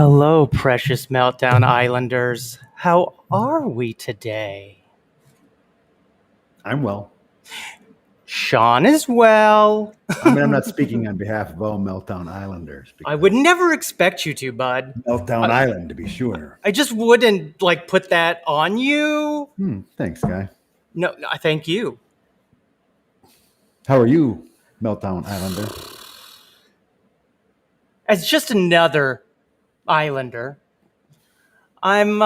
Hello, precious Meltdown Islanders. How are we today? I'm well. Sean is well. I mean, I'm not speaking on behalf of all Meltdown Islanders. I would never expect you to, bud. Meltdown Island, to be sure. I just wouldn't put that on you. Thanks, guy. No, I thank you. How are you, Meltdown Islander? As just another Islander, I'm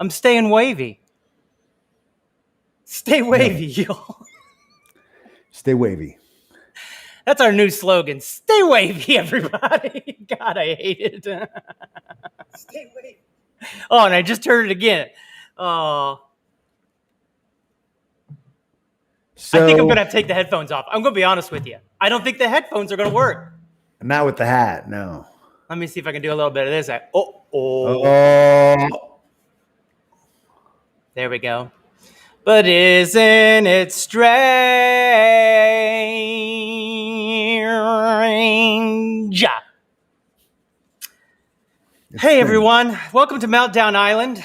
staying wavy. Stay wavy, y'all. Stay wavy. That's our new slogan. Stay wavy, everybody. God, I hate it. Stay wavy. Oh, and I just heard it again. Oh. So, I think I'm going to have to take the headphones off. I'm going to be honest with you. I don't think the headphones are going to work. Not with the hat, no. Let me see if I can do a little bit of this. Oh. There we go. But isn't it strange? Hey, everyone. Welcome to Meltdown Island.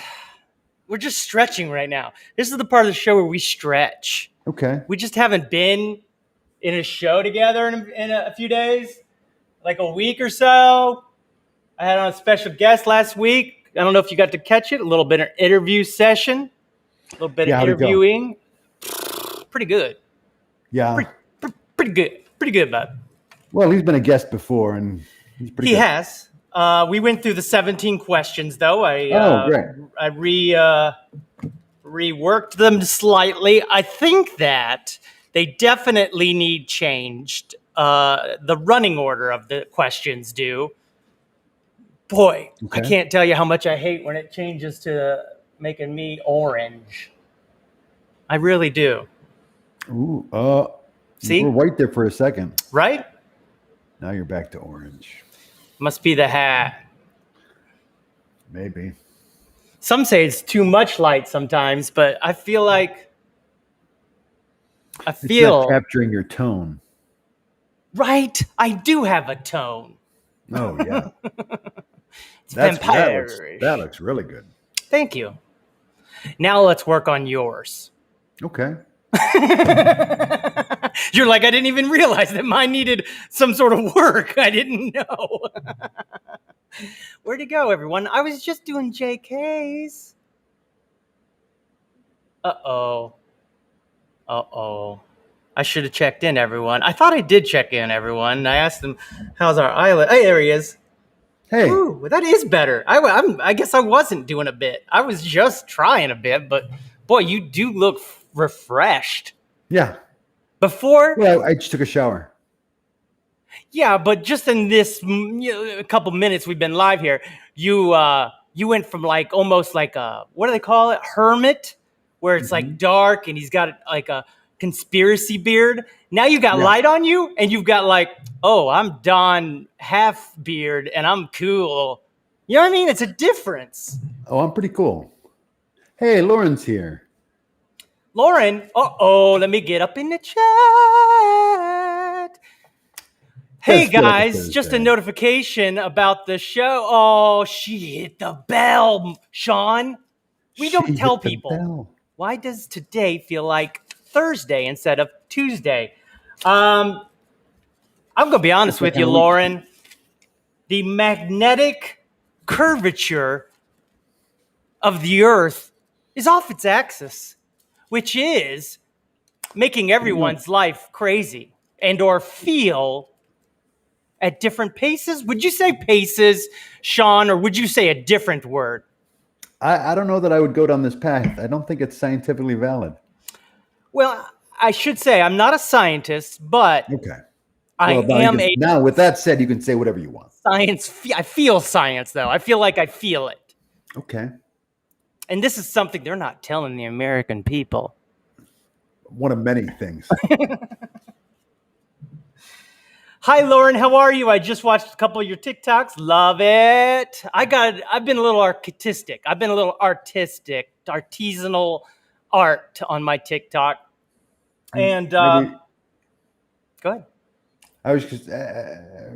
We're just stretching right now. This is the part of the show where we stretch. Okay. We just haven't been in a show together in a few days, like a week or so. I had on a special guest last week. I don't know if you got to catch it. A little bit of interview session. A little bit of interviewing. Pretty good. Yeah. Pretty good. Pretty good, bud. Well, he's been a guest before, and he's pretty good. He has. We went through the 17 questions, though. Great. I reworked them slightly. I think that they definitely need changed. The running order of the questions do. Boy, okay. I can't tell you how much I hate when it changes to making me orange. I really do. Ooh, see? You were white there for a second. Right? Now you're back to orange. Must be the hat. Maybe. Some say it's too much light sometimes, but I feel like it's not capturing your tone. Right? I do have a tone. Oh, yeah. It's vampire. That looks really good. Thank you. Now let's work on yours. Okay. You're like, I didn't even realize that mine needed some sort of work. I didn't know. Where'd it go, everyone? I was just doing JKs. Uh-oh. I should have checked in, everyone. I thought I did check in, everyone. I asked them, how's our island? Hey, there he is. Hey. Ooh, that is better. I guess I wasn't doing a bit. I was just trying a bit, but boy, you do look refreshed. Yeah. Before? Well, I just took a shower. Yeah, but just in this a couple minutes we've been live here, you went from like almost like a, what do they call it? Hermit, where it's like dark and he's got like a conspiracy beard. Now you got light on you and you've got like, oh, I'm Don half beard and I'm cool. You know what I mean? It's a difference. Oh, I'm pretty cool. Hey, Lauren's here. Lauren, let me get up in the chat. Hey guys, just a notification about the show. Oh, she hit the bell, Sean. We don't tell people. Why does today feel like Thursday instead of Tuesday? I'm going to be honest with you, Lauren. The magnetic curvature of the Earth is off its axis, which is making everyone's life crazy and or feel at different paces. Would you say paces, Sean, or would you say a different word? I don't know that I would go down this path. I don't think it's scientifically valid. Well, I should say I'm not a scientist, but I am a... Now, with that said, you can say whatever you want. Science. I feel science, though. I feel like I feel it. Okay. And this is something they're not telling the American people. One of many things. Hi, Lauren. How are you? I just watched a couple of your TikToks. Love it. I've been a little artistic. I've been a little artisanal art on my TikTok. And go ahead. I was just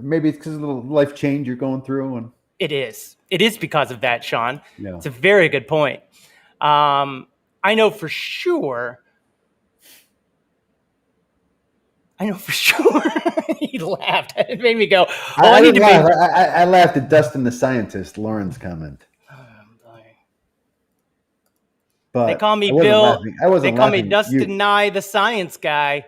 maybe it's because of the life change you're going through, and It is. It is because of that, Sean. yeah. It's a very good point. I know for sure. He laughed. It made me go, oh, I need didn't to laugh. be. I laughed at Dustin the Scientist, Lauren's comment. But They call me I wasn't Bill. laughing. I They wasn't call me laughing at you. Dustin Nye, the science guy.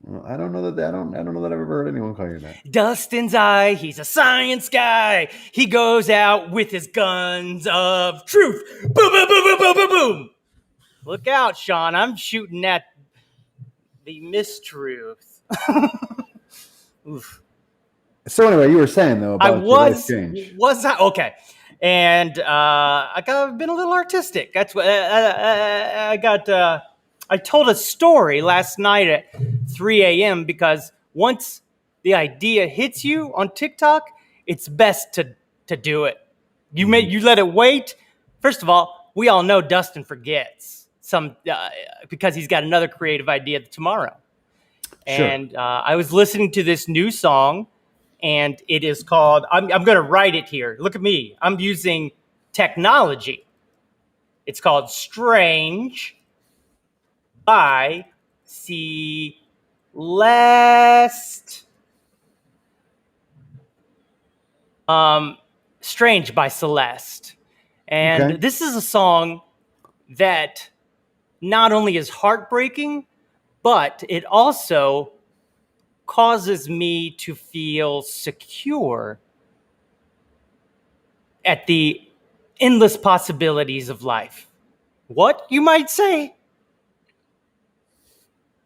Well, I don't know that. I don't know that I've ever heard anyone call you that. Dustin's eye, he's a science guy. He goes out with his guns of truth. Boom, boom, boom, boom, boom, boom, boom. Look out, Sean. I'm shooting at the mistruth. Oof. So anyway, you were saying though about your life change. Okay. And I've been a little artistic. That's what I told a story last night at 3 a.m. because once the idea hits you on TikTok, it's best to do it. You let it wait. First of all, we all know Dustin forgets because he's got another creative idea tomorrow. Sure. And I was listening to this new song, and it is called, I'm going to write it here. Look at me. I'm using technology. It's called Strange by Celeste. Strange by Celeste. And this is a song that not only is heartbreaking, but it also causes me to feel secure at the endless possibilities of life. What, you might say?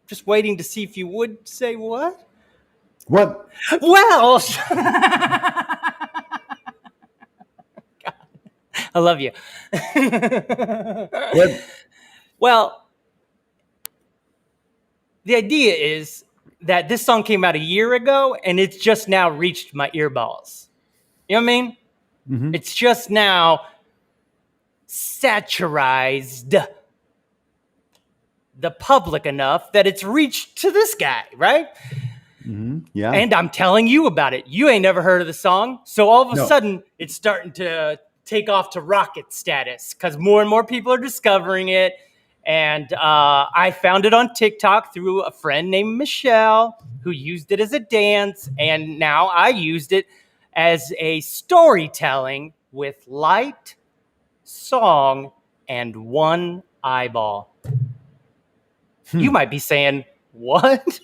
Just waiting to see if you would say what? What? Well, I love you. What? Well, the idea is that this song came out a year ago, and it's just now reached my earballs. You know what I mean? Mm-hmm. It's just now satirized the public enough that it's reached to this guy, right? Mm-hmm. Yeah. And I'm telling you about it. You ain't never heard of the song. So all of a sudden, it's starting to take off to rocket status because more and more people are discovering it. And I found it on TikTok through a friend named Michelle who used it as a dance. And now I used it as a storytelling with light, song, and one eyeball. You might be saying, what?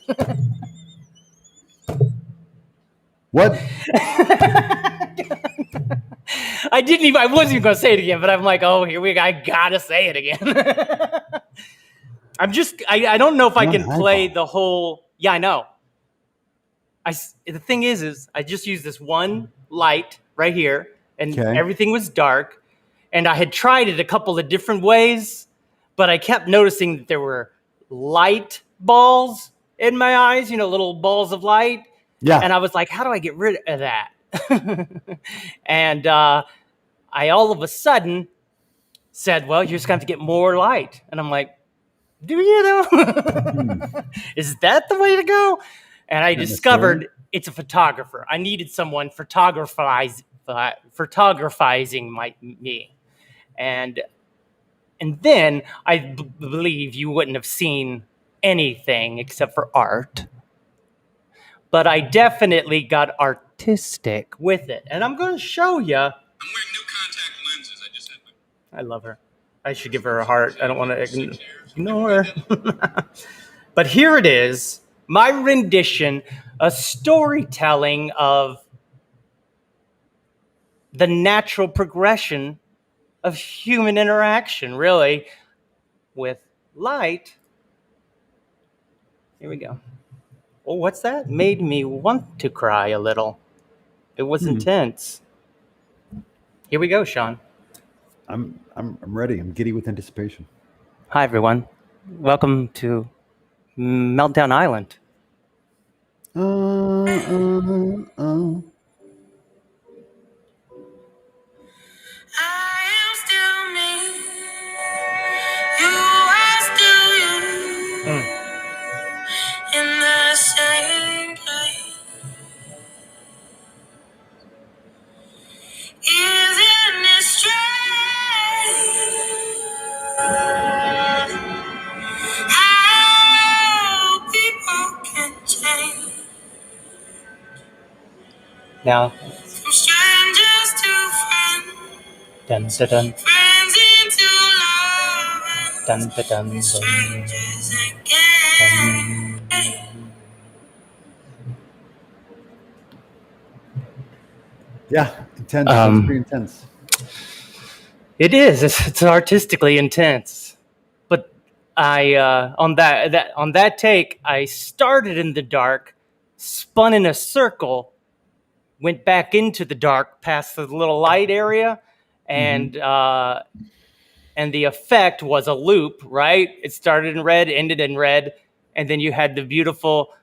What? I wasn't even going to say it again, but I'm like, oh, here we go. I got to say it again. I don't know if I can play the whole. Yeah, I know. The thing is I just used this one light right here, and everything was dark. And I had tried it a couple of different ways, but I kept noticing that there were light balls in my eyes, little balls of light. Yeah. And I was like, how do I get rid of that? And I all of a sudden said, well, you're just going to have to get more light. And I'm like, do you know? Is that the way to go? And I discovered it's a photographer. I needed someone photographizing me. And then I believe you wouldn't have seen anything except for art. But I definitely got artistic with it. And I'm going to show you. I'm wearing new contact lenses. I love her. I should give her a heart. I don't want to ignore her. But here it is. My rendition, a storytelling of the natural progression of human interaction, really, with light. Here we go. Oh, what's that? Made me want to cry a little. It was intense. Here we go, Sean. I'm ready. I'm giddy with anticipation. Hi, everyone. Welcome to Meltdown Island. In the same place. Now. From strangers to friends. Dun dun dun. Friends into lovers. Dun dun dun. Strangers again. Yeah, intense. That's pretty intense. It is. It's artistically intense. But I on that take, I started in the dark, spun in a circle, went back into the dark past the little light area, and the effect was a loop, right? It started in red, ended in red, and then you had the beautiful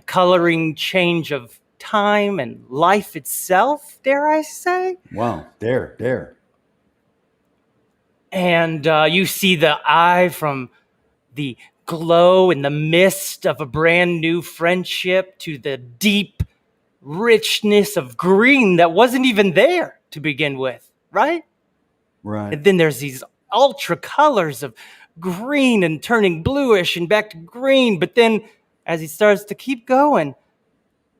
coloring change of time and life itself, dare I say? Wow, dare. And you see the eye from the glow in the mist of a brand new friendship to the deep richness of green that wasn't even there to begin with, right? Right. And then there's these ultra colors of green and turning bluish and back to green. But then as he starts to keep going,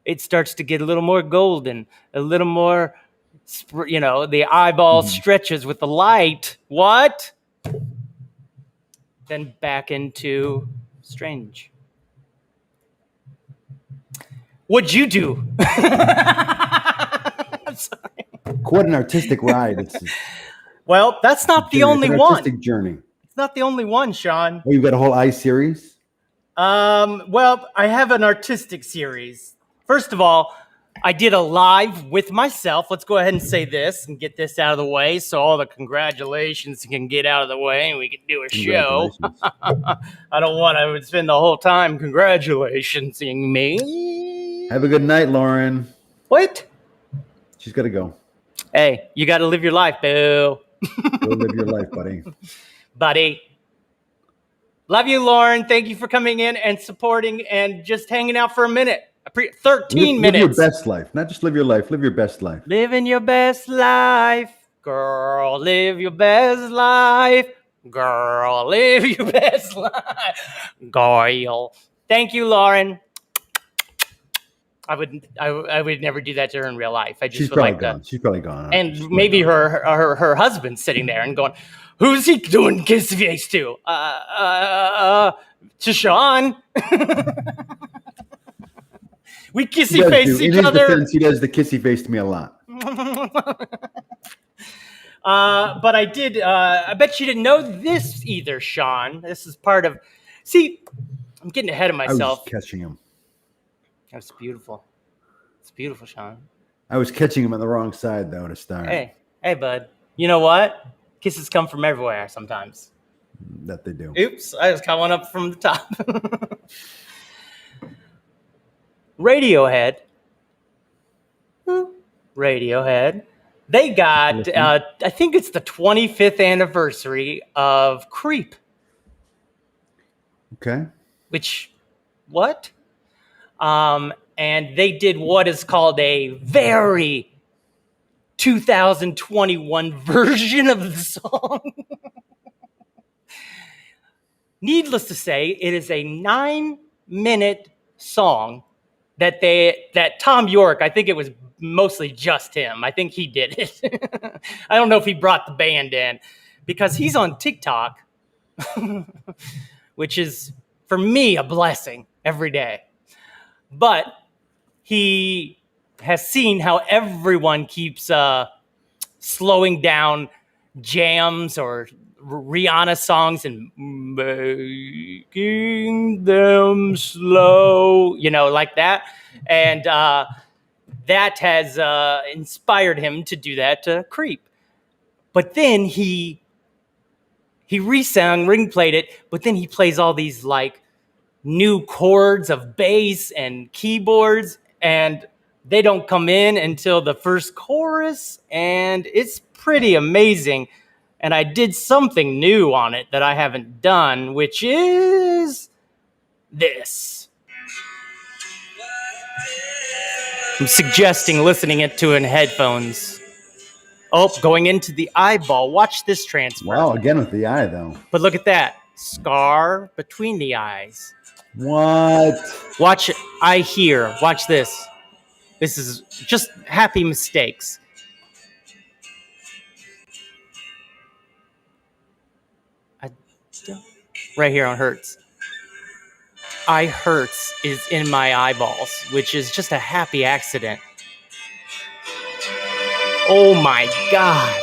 it starts to get a little more golden, a little more, the eyeball stretches with the light. What? Then back into strange. What'd you do? I'm sorry. Quite an artistic ride. Well, that's not the only one. Artistic journey. It's not the only one, Sean. Oh, you've got a whole eye series? Well, I have an artistic series. First of all, I did a live with myself. Let's go ahead and say this and get this out of the way so all the congratulations can get out of the way and we can do a show. I don't want to spend the whole time congratulations-ing me. Have a good night, Lauren. What? She's got to go. Hey, you got to live your life, boo. Go live your life, buddy. Buddy. Love you, Lauren. Thank you for coming in and supporting and just hanging out for a minute. 13 minutes. Live your best life. Not just live your life. Live your best life. Living your best life. Girl, live your best life. Girl, live your best life. Girl. Thank you, Lauren. I would never do that to her in real life. I just She's would probably like gone. that. She's probably gone. And maybe her husband's sitting there and going, "Who's he doing kiss face to? To Sean." We kissy face each other. In his defense, he does the kissy face to me a lot. But I did. I bet you didn't know this either, Sean. This is part of. See, I'm getting ahead of myself. I was catching him. That's beautiful. It's beautiful, Sean. I was catching him on the wrong side, though, to start. Hey, bud. You know what? Kisses come from everywhere sometimes. That they do. Oops, I just got one up from the top. Radiohead. They got, I think it's the 25th anniversary of Creep. Okay. What? And they did what is called a very 2021 version of the song. Needless to say, it is a 9-minute song that Tom York, I think it was mostly just him. I think he did it. I don't know if he brought the band in because he's on TikTok, which is, for me, a blessing every day. But he has seen how everyone keeps slowing down jams or Rihanna songs and making them slow, like that. And that has inspired him to do that to Creep. But then he resung, ring-played it, but then he plays all these like new chords of bass and keyboards, and they don't come in until the first chorus, and it's pretty amazing. And I did something new on it that I haven't done, which is this. I'm suggesting listening it to in headphones. Oh, going into the eyeball. Watch this transfer. Wow, again with the eye, though. But look at that. Scar between the eyes. What? Watch it. I hear. Watch this. This is just happy mistakes. Right here on Hertz. I Hertz is in my eyeballs, which is just a happy accident. Oh my God.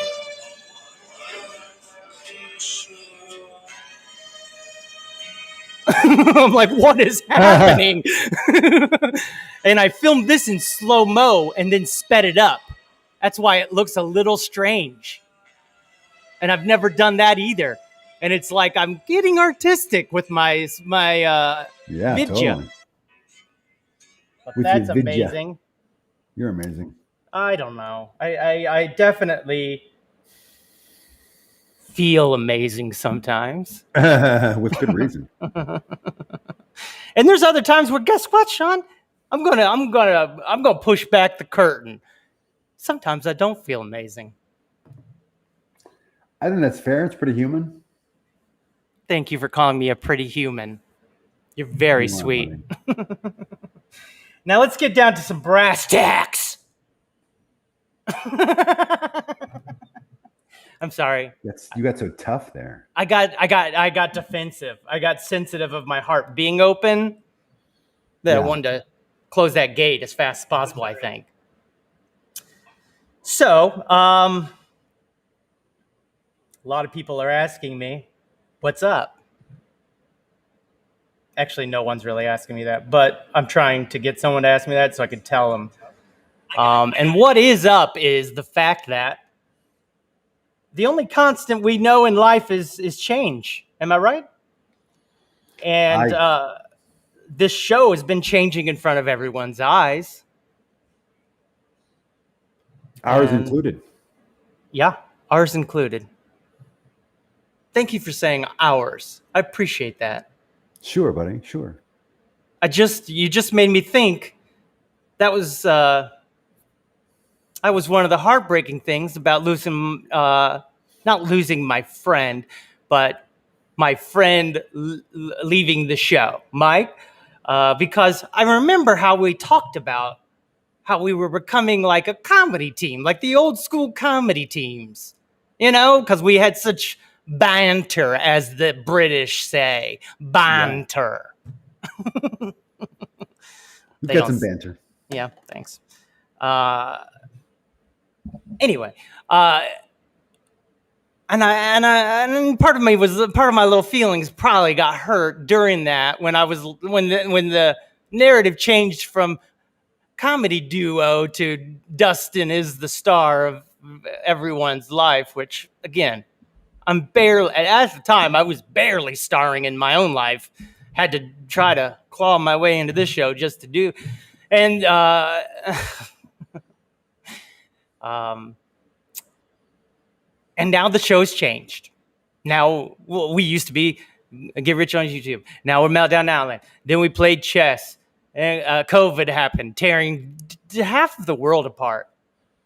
I'm like, what is happening? And I filmed this in slow-mo and then sped it up. That's why it looks a little strange. And I've never done that either. And it's like I'm getting artistic with my Yeah, vidya. totally. But With that's your vidya. amazing. You're amazing. I don't know. I definitely feel amazing sometimes. With good reason. And there's other times where, guess what, Sean? I'm gonna push back the curtain. Sometimes I don't feel amazing. I think that's fair. It's pretty human. Thank you for calling me a pretty human. You're very sweet. Now let's get down to some brass tacks. I'm sorry. You got so tough there. I got defensive. I got sensitive of my heart being open. That I wanted to close that gate as fast as possible, I think. So, a lot of people are asking me, what's up? Actually, no one's really asking me that, but I'm trying to get someone to ask me that so I can tell them. And what is up is the fact that the only constant we know in life is change. Am I right? And this show has been changing in front of everyone's eyes. Ours included. Yeah, ours included. Thank you for saying ours. I appreciate that. Sure, buddy. Sure. You just made me think that was one of the heartbreaking things about losing, not losing my friend, but my friend leaving the show, Mike, because I remember how we talked about how we were becoming like a comedy team, like the old school comedy teams, because we had such banter, as the British say, banter. Yeah. We've got some banter. Yeah, thanks. Anyway, and part of my little feelings probably got hurt during that when the narrative changed from comedy duo to Dustin is the star of everyone's life, which again, at the time I was barely starring in my own life. Had to try to claw my way into this show just to do, and and now the show's changed. Now we used to be Get Rich on YouTube. Now we're Meltdown Island. Then we played chess. And COVID happened, tearing half of the world apart.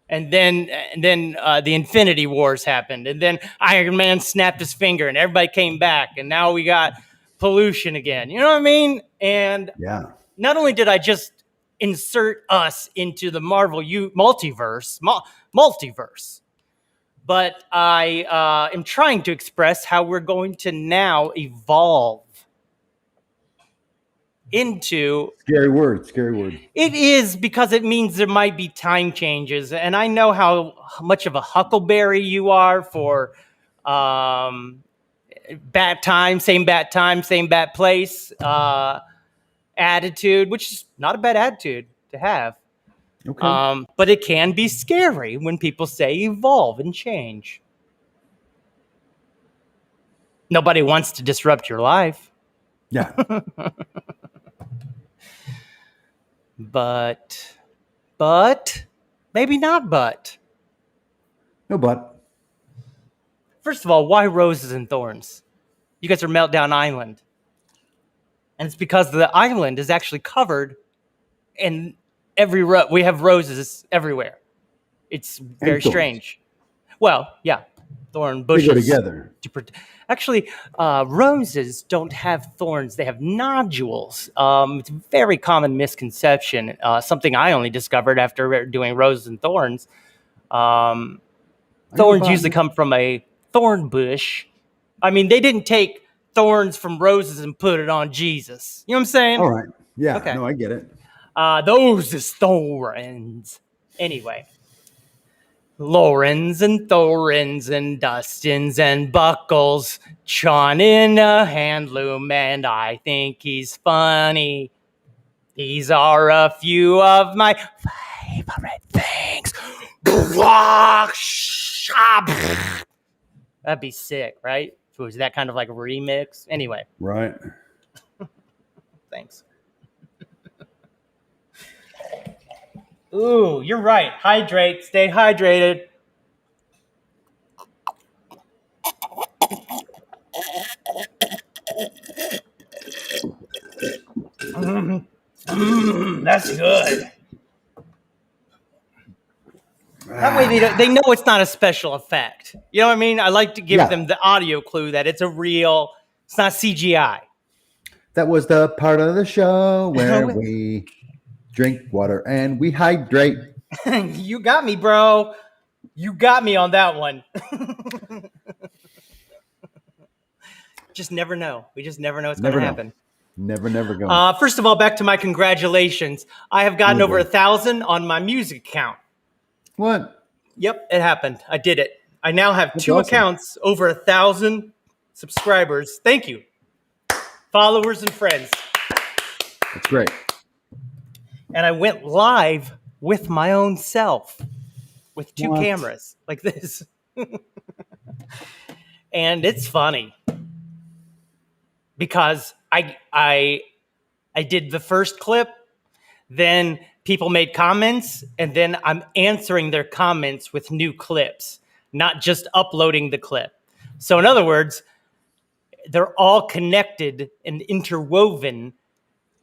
And then the Infinity Wars happened. And then Iron Man snapped his finger and everybody came back. And now we got pollution again. You know what I mean? And not only did I just insert us into the Marvel multiverse, but I am trying to express how we're going to now evolve into... Scary word. It is, because it means there might be time changes. And I know how much of a huckleberry you are for bat time, same bat place attitude, which is not a bad attitude to have. Okay. But it can be scary when people say evolve and change. Nobody wants to disrupt your life. Yeah. But, maybe not but. No but. First of all, why roses and thorns? You guys are Meltdown Island. And it's because the island is actually covered in we have roses everywhere. It's very strange. Well, yeah. thorn bushes. They go together. Actually, roses don't have thorns; they have nodules. It's a very common misconception. Something I only discovered after doing roses and thorns. Thorns usually come from a thorn bush. I mean, they didn't take thorns from roses and put it on Jesus. You know what I'm saying? All right. Yeah. Okay. No, I get it. Those is thorns. Anyway. Lorens and Thorens and Dustins and Buckles, Sean in a handloom, and I think he's funny. These are a few of my favorite things. That'd be sick, right? If it was that kind of like remix. Anyway. Right. Thanks. Ooh, you're right. Hydrate. Stay hydrated. That's good. That way they know it's not a special effect. You know what I mean? I like to give them the audio clue that it's it's not CGI. That was the part of the show where we drink water and we hydrate. You got me, bro. You got me on that one. Just never know. We just never know what's going to happen. Never go. First of all, back to my congratulations. I have gotten over 1,000 on my music account. What? Yep, it happened. I did it. I now have two accounts, over 1,000 subscribers. Thank you. Followers and friends. That's great. And I went live with my own self with two cameras like this. And it's funny because I did the first clip, then people made comments, and then I'm answering their comments with new clips, not just uploading the clip. So in other words, they're all connected and interwoven.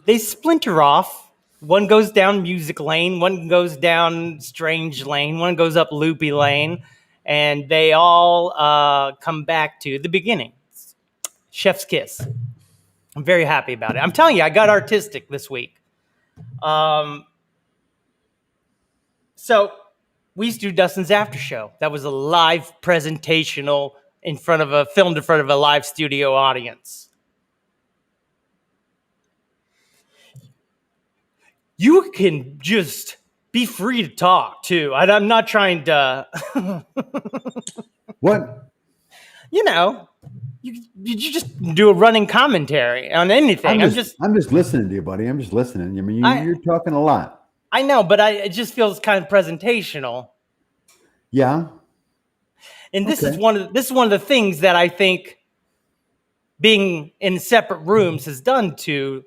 They splinter off. One goes down music lane, one goes down strange lane, one goes up loopy lane, and they all come back to the beginning. Chef's kiss. I'm very happy about it. I'm telling you, I got artistic this week. So we used to do Dustin's After Show. That was a live presentational filmed in front of a live studio audience. You can just be free to talk too. I'm not trying to. What? You know, you just do a running commentary on anything. I'm just listening to you, buddy. I'm just listening. I mean, you're talking a lot. I know, but it just feels kind of presentational. Yeah. And this is one of the things that I think being in separate rooms has done to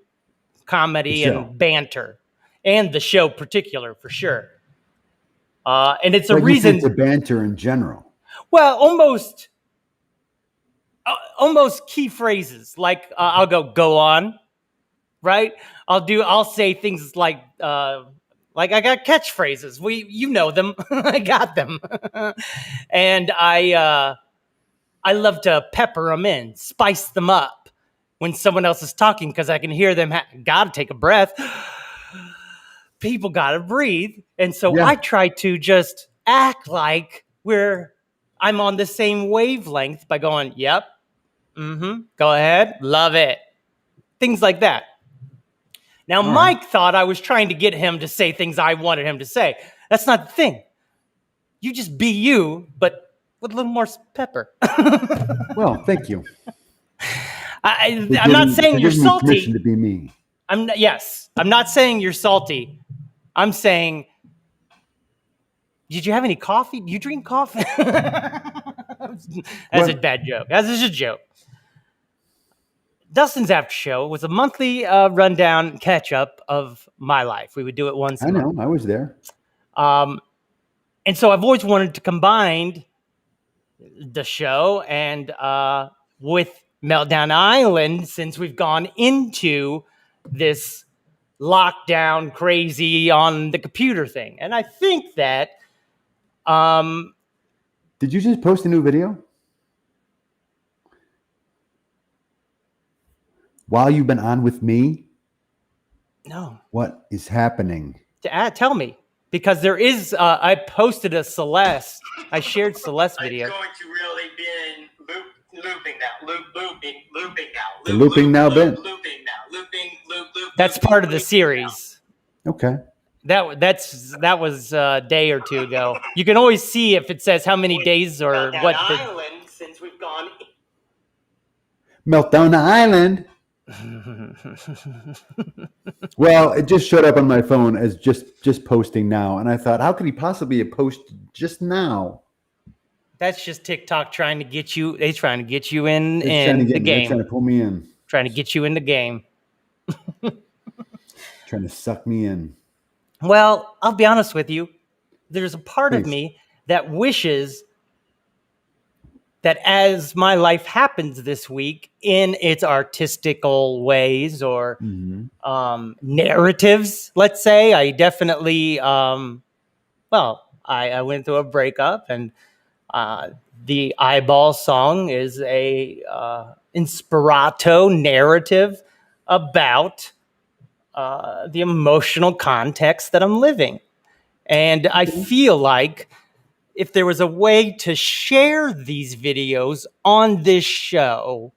comedy and banter, and the show particular for sure. And it's a reason to banter in general. Well, almost key phrases like I'll go on, right? I'll say things like I got catchphrases. You know them. I got them. And I love to pepper them in, spice them up when someone else is talking because I can hear them. Gotta take a breath. People gotta breathe. And so I try to just act like I'm on the same wavelength by going, yep, go ahead, love it. Things like that. Now, Mike thought I was trying to get him to say things I wanted him to say. That's not the thing. You just be you, but with a little more pepper. Well, thank you. I'm not saying you're salty. Permission to be me. I'm not saying you're salty. I'm saying, did you have any coffee? Do you drink coffee? That's a bad joke. That's just a joke. Dustin's After Show was a monthly rundown catch-up of my life. We would do it once a month. I know. I was there. And so I've always wanted to combine the show and with Meltdown Island, since we've gone into this lockdown crazy on the computer thing. And I think that... Did you just post a new video? While you've been on with me, No. what is happening? Tell me. Because there is, I posted a Celeste. I shared Celeste video. It's going to really be looping now. Looping now. The looping now bit. Looping now. Loop. That's part of the series. Okay. That was a day or two ago. You can always see if it says how many days or what. Island, since we've gone. Meltdown Island. Well, it just showed up on my phone as just posting now, and I thought, how could he possibly have posted just now? That's just TikTok trying to get you. They're trying to get you in the game. They're trying to pull me in. Trying to get you in the game. Trying to suck me in. Well, I'll be honest with you. There's a part of me that wishes that as my life happens this week in its artistical ways or narratives, let's say, I definitely, I went through a breakup, and the Eyeball song is a inspirato narrative about the emotional context that I'm living. And I feel like if there was a way to share these videos on this show,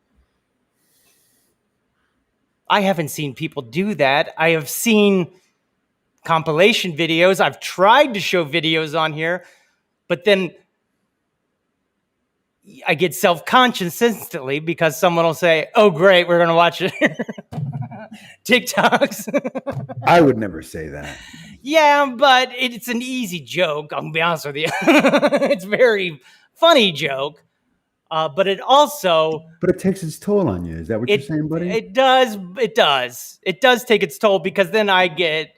I haven't seen people do that. I have seen compilation videos. I've tried to show videos on here, but then I get self-conscious instantly because someone will say, oh, great, we're going to watch it. TikToks. I would never say that. Yeah, but it's an easy joke. I'm going to be honest with you. It's a very funny joke. But it also... But it takes its toll on you. Is that what you're saying, buddy? It does. It does. It does take its toll because then I get...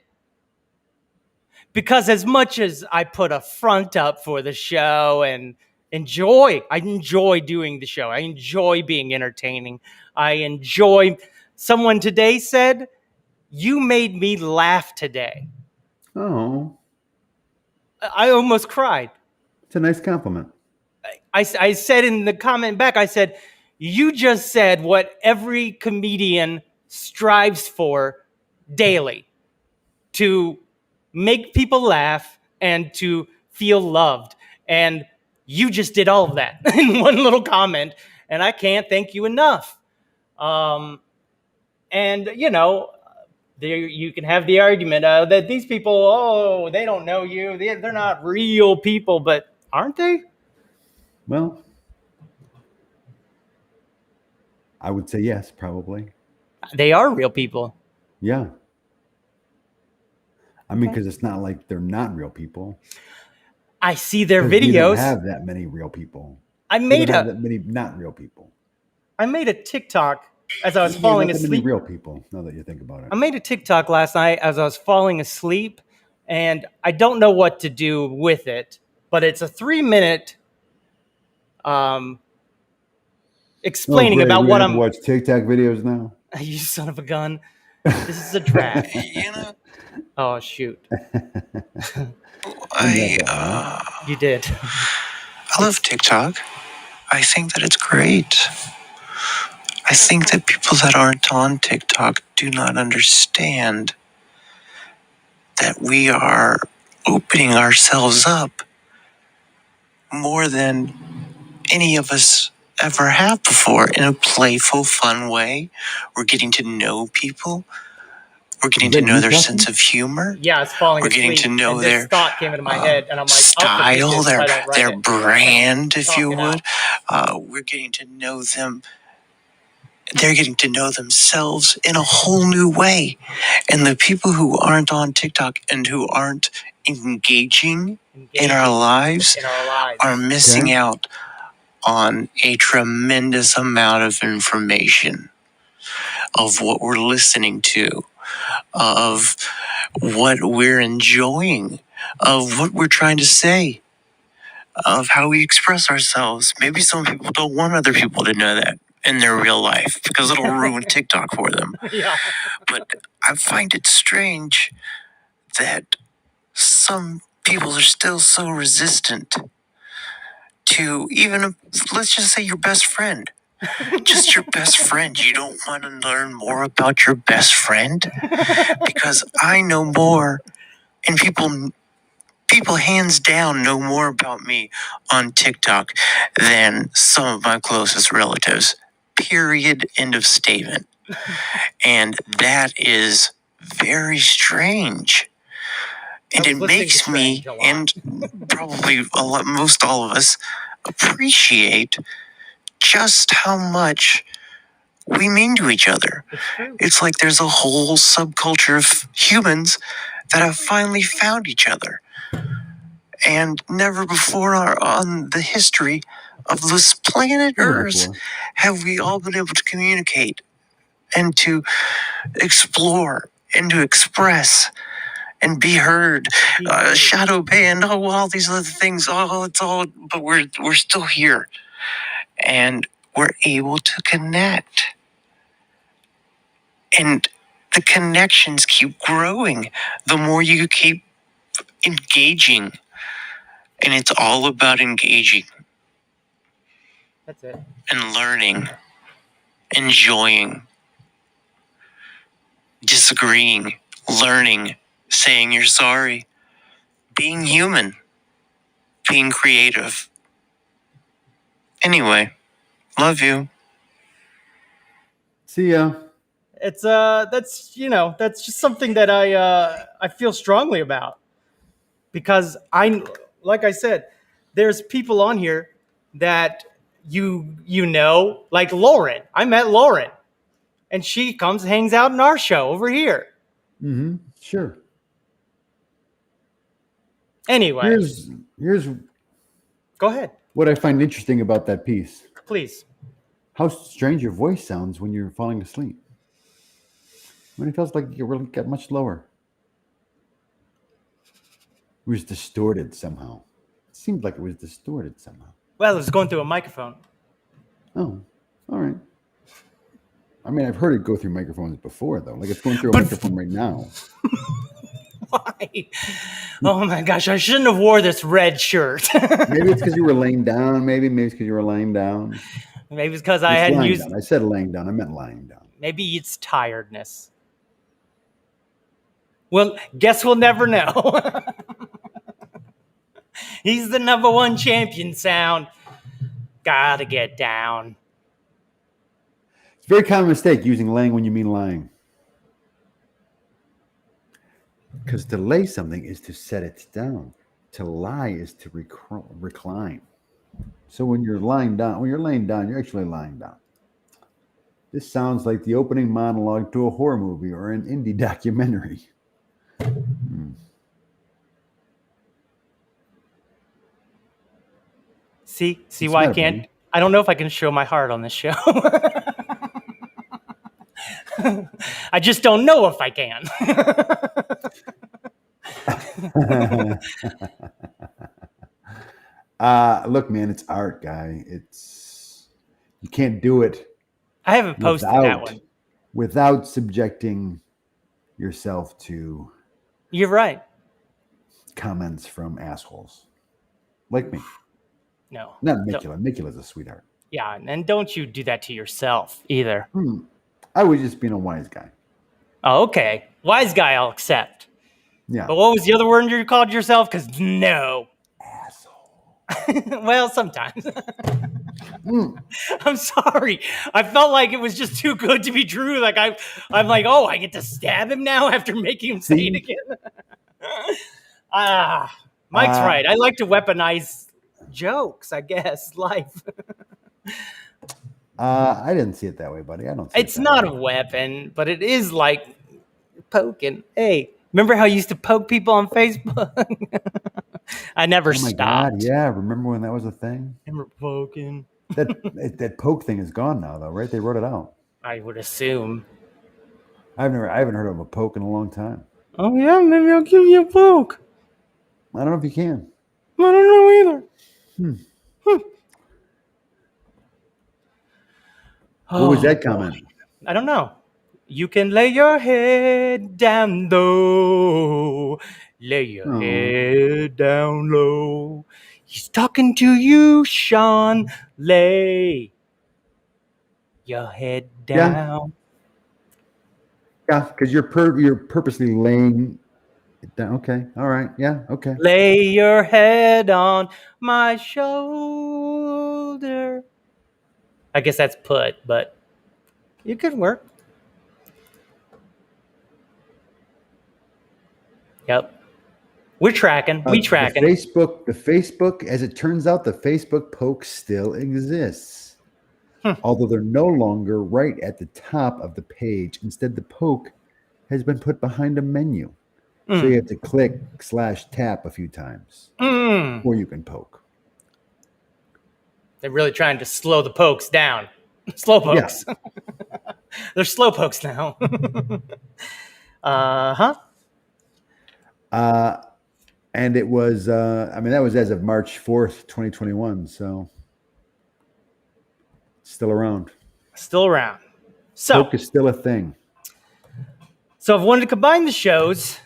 Because as much as I put a front up for the show and I enjoy doing the show. I enjoy being entertaining. I enjoy... Someone today said, you made me laugh today. Oh. I almost cried. It's a nice compliment. I said in the comment back, I said, you just said what every comedian strives for daily, to make people laugh and to feel loved. And you just did all of that in one little comment, and I can't thank you enough. And, you can have the argument that these people, they don't know you. They're not real people, but aren't they? Well, I would say yes, probably. They are real people. Yeah. I mean, because it's not like they're not real people. I see their videos. You don't have that many real people. Have that many not real people. I made a TikTok as I was falling asleep. Many real people, now that you think about it. I made a TikTok last night as I was falling asleep, and I don't know what to do with it, but it's a 3-minute explaining about what I'm... watch TikTok videos now? You son of a gun. This is a draft. Oh, shoot. You did. I love TikTok. I think that it's great. I think that people that aren't on TikTok do not understand that we are opening ourselves up more than any of us ever have before in a playful, fun way. We're getting to know people. We're getting to know their sense of humor. Yeah, it's falling asleep. We're getting to know their thought came into my head, and I'm like, style, their brand, if you would. We're getting to know them. They're getting to know themselves in a whole new way. And the people who aren't on TikTok and who aren't engaging in our lives are missing out on a tremendous amount of information of what we're listening to, of what we're enjoying, of what we're trying to say, of how we express ourselves. Maybe some people don't want other people to know that in their real life because it'll ruin TikTok for them. Yeah. But I find it strange that some people are still so resistant to even, let's just say, your best friend. Just your best friend. You don't want to learn more about your best friend? Because I know more, and people hands down know more about me on TikTok than some of my closest relatives. Period. End of statement. And that is very strange. And it makes me, and probably most all of us, appreciate just how much we mean to each other. It's like there's a whole subculture of humans that have finally found each other. And never before on the history of this planet Earth have we all been able to communicate and to explore and to express and be heard. Shadow band, all these other things. But we're still here, and we're able to connect, and the connections keep growing the more you keep engaging, and it's all about engaging. That's it. And learning, enjoying, disagreeing, learning, saying you're sorry, being human, being creative. Anyway, love you. See ya. It's that's just something that I feel strongly about, because like I said, there's people on here that like Lauren. I met Lauren, and she comes and hangs out in our show over here. Mm-hmm. Sure. Anyway, here's go ahead. What I find interesting about that piece. Please. How strange your voice sounds when you're falling asleep. When it feels like you really got much lower. It was distorted somehow. It seemed like it was distorted somehow. Well, it was going through a microphone. Oh, all right. I mean, I've heard it go through microphones before, though. Like it's going through a microphone right now. Why? Oh my gosh! I shouldn't have wore this red shirt. Maybe it's because you were laying down. Maybe it's because you were laying down. Maybe it's because I hadn't used. Down. I said laying down. I meant lying down. Maybe it's tiredness. Well, guess we'll never know. He's the #1 champion sound. Gotta get down. It's a very common mistake using laying when you mean lying. Because to lay something is to set it down. To lie is to recline. So when you're laying down, you're actually lying down. This sounds like the opening monologue to a horror movie or an indie documentary. See why I can't? I don't know if I can show my heart on this show. I just don't know if I can. Look, man, it's art, guy. You can't do it. I haven't posted that one. Without subjecting yourself to. You're right. Comments from assholes like me. No. Not Mikula. Mikula's a sweetheart. Yeah, and don't you do that to yourself either. I was just being a wise guy. Oh, okay. Wise guy, I'll accept. Yeah. But what was the other word you called yourself? Because no. Asshole. Well, sometimes. I'm sorry. I felt like it was just too good to be true. Like I'm like, oh, I get to stab him now after making him say it again. Mike's right. I like to weaponize jokes, I guess. Life. I didn't see it that way, buddy. I don't see it's not a weapon, but it is like poking. Hey, remember how you used to poke people on Facebook? I never stopped. God, yeah, remember when that was a thing? Remember poking. That poke thing is gone now, though, right? They wrote it out. I would assume. I haven't heard of a poke in a long time. Oh yeah, maybe I'll give you a poke. I don't know if you can. I don't know either. What was that comment? I don't know. You can lay your head down low. Lay your head down low. He's talking to you, Sean. Lay your head down. Yeah, because you're purposely laying it down. Okay, all right, yeah, okay. Lay your head on my shoulder. I guess that's put, but it could work. Yep. We're tracking. We tracking. The Facebook, as it turns out, the Facebook poke still exists. Although they're no longer right at the top of the page. Instead, the poke has been put behind a menu. So you have to click/tap a few times before you can poke. They're really trying to slow the pokes down. Slow pokes. Yeah. They're slow pokes now. And it was, that was as of March 4th, 2021. So still around. Still around. So poke is still a thing. So I've wanted to combine the shows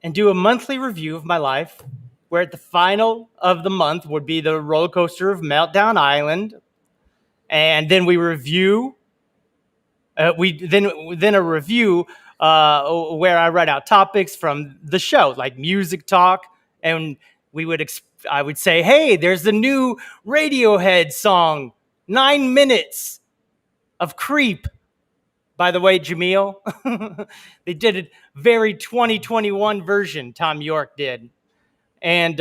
and do a monthly review of my life, where at the final of the month would be the roller coaster of Meltdown Island. And then we review, then a review where I write out topics from the show, like music talk. And I would say, hey, there's the new Radiohead song, 9 minutes of Creep. By the way, Jameel, they did a very 2021 version, Tom York did. And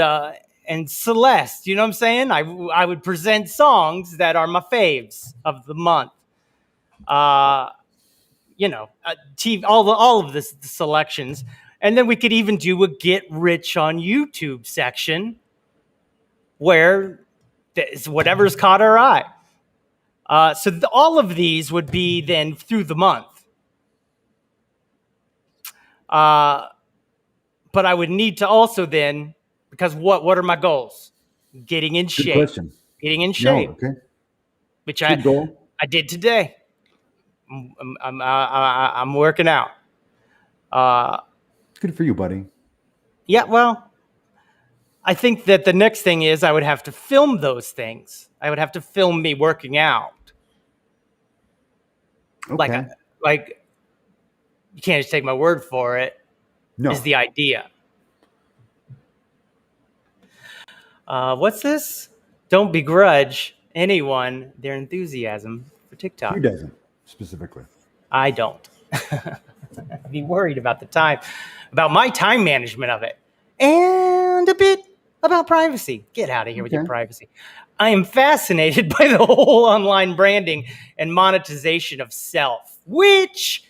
Celeste, you know what I'm saying? I would present songs that are my faves of the month. TV, all of the selections. And then we could even do a Get Rich on YouTube section where whatever's caught our eye. So all of these would be then through the month. But I would need to also then, because what are my goals? Getting in shape. Good question. Getting in shape. No, okay. Which I did today. I'm working out. Good for you, buddy. Yeah, well, I think that the next thing is I would have to film those things. I would have to film me working out. Okay. Like you can't just take my word for it. No. Is the idea. What's this? Don't begrudge anyone their enthusiasm for TikTok. Who doesn't, specifically? I don't. I'd be worried about about my time management of it. And a bit about privacy. Get out of here with your privacy. I am fascinated by the whole online branding and monetization of self, which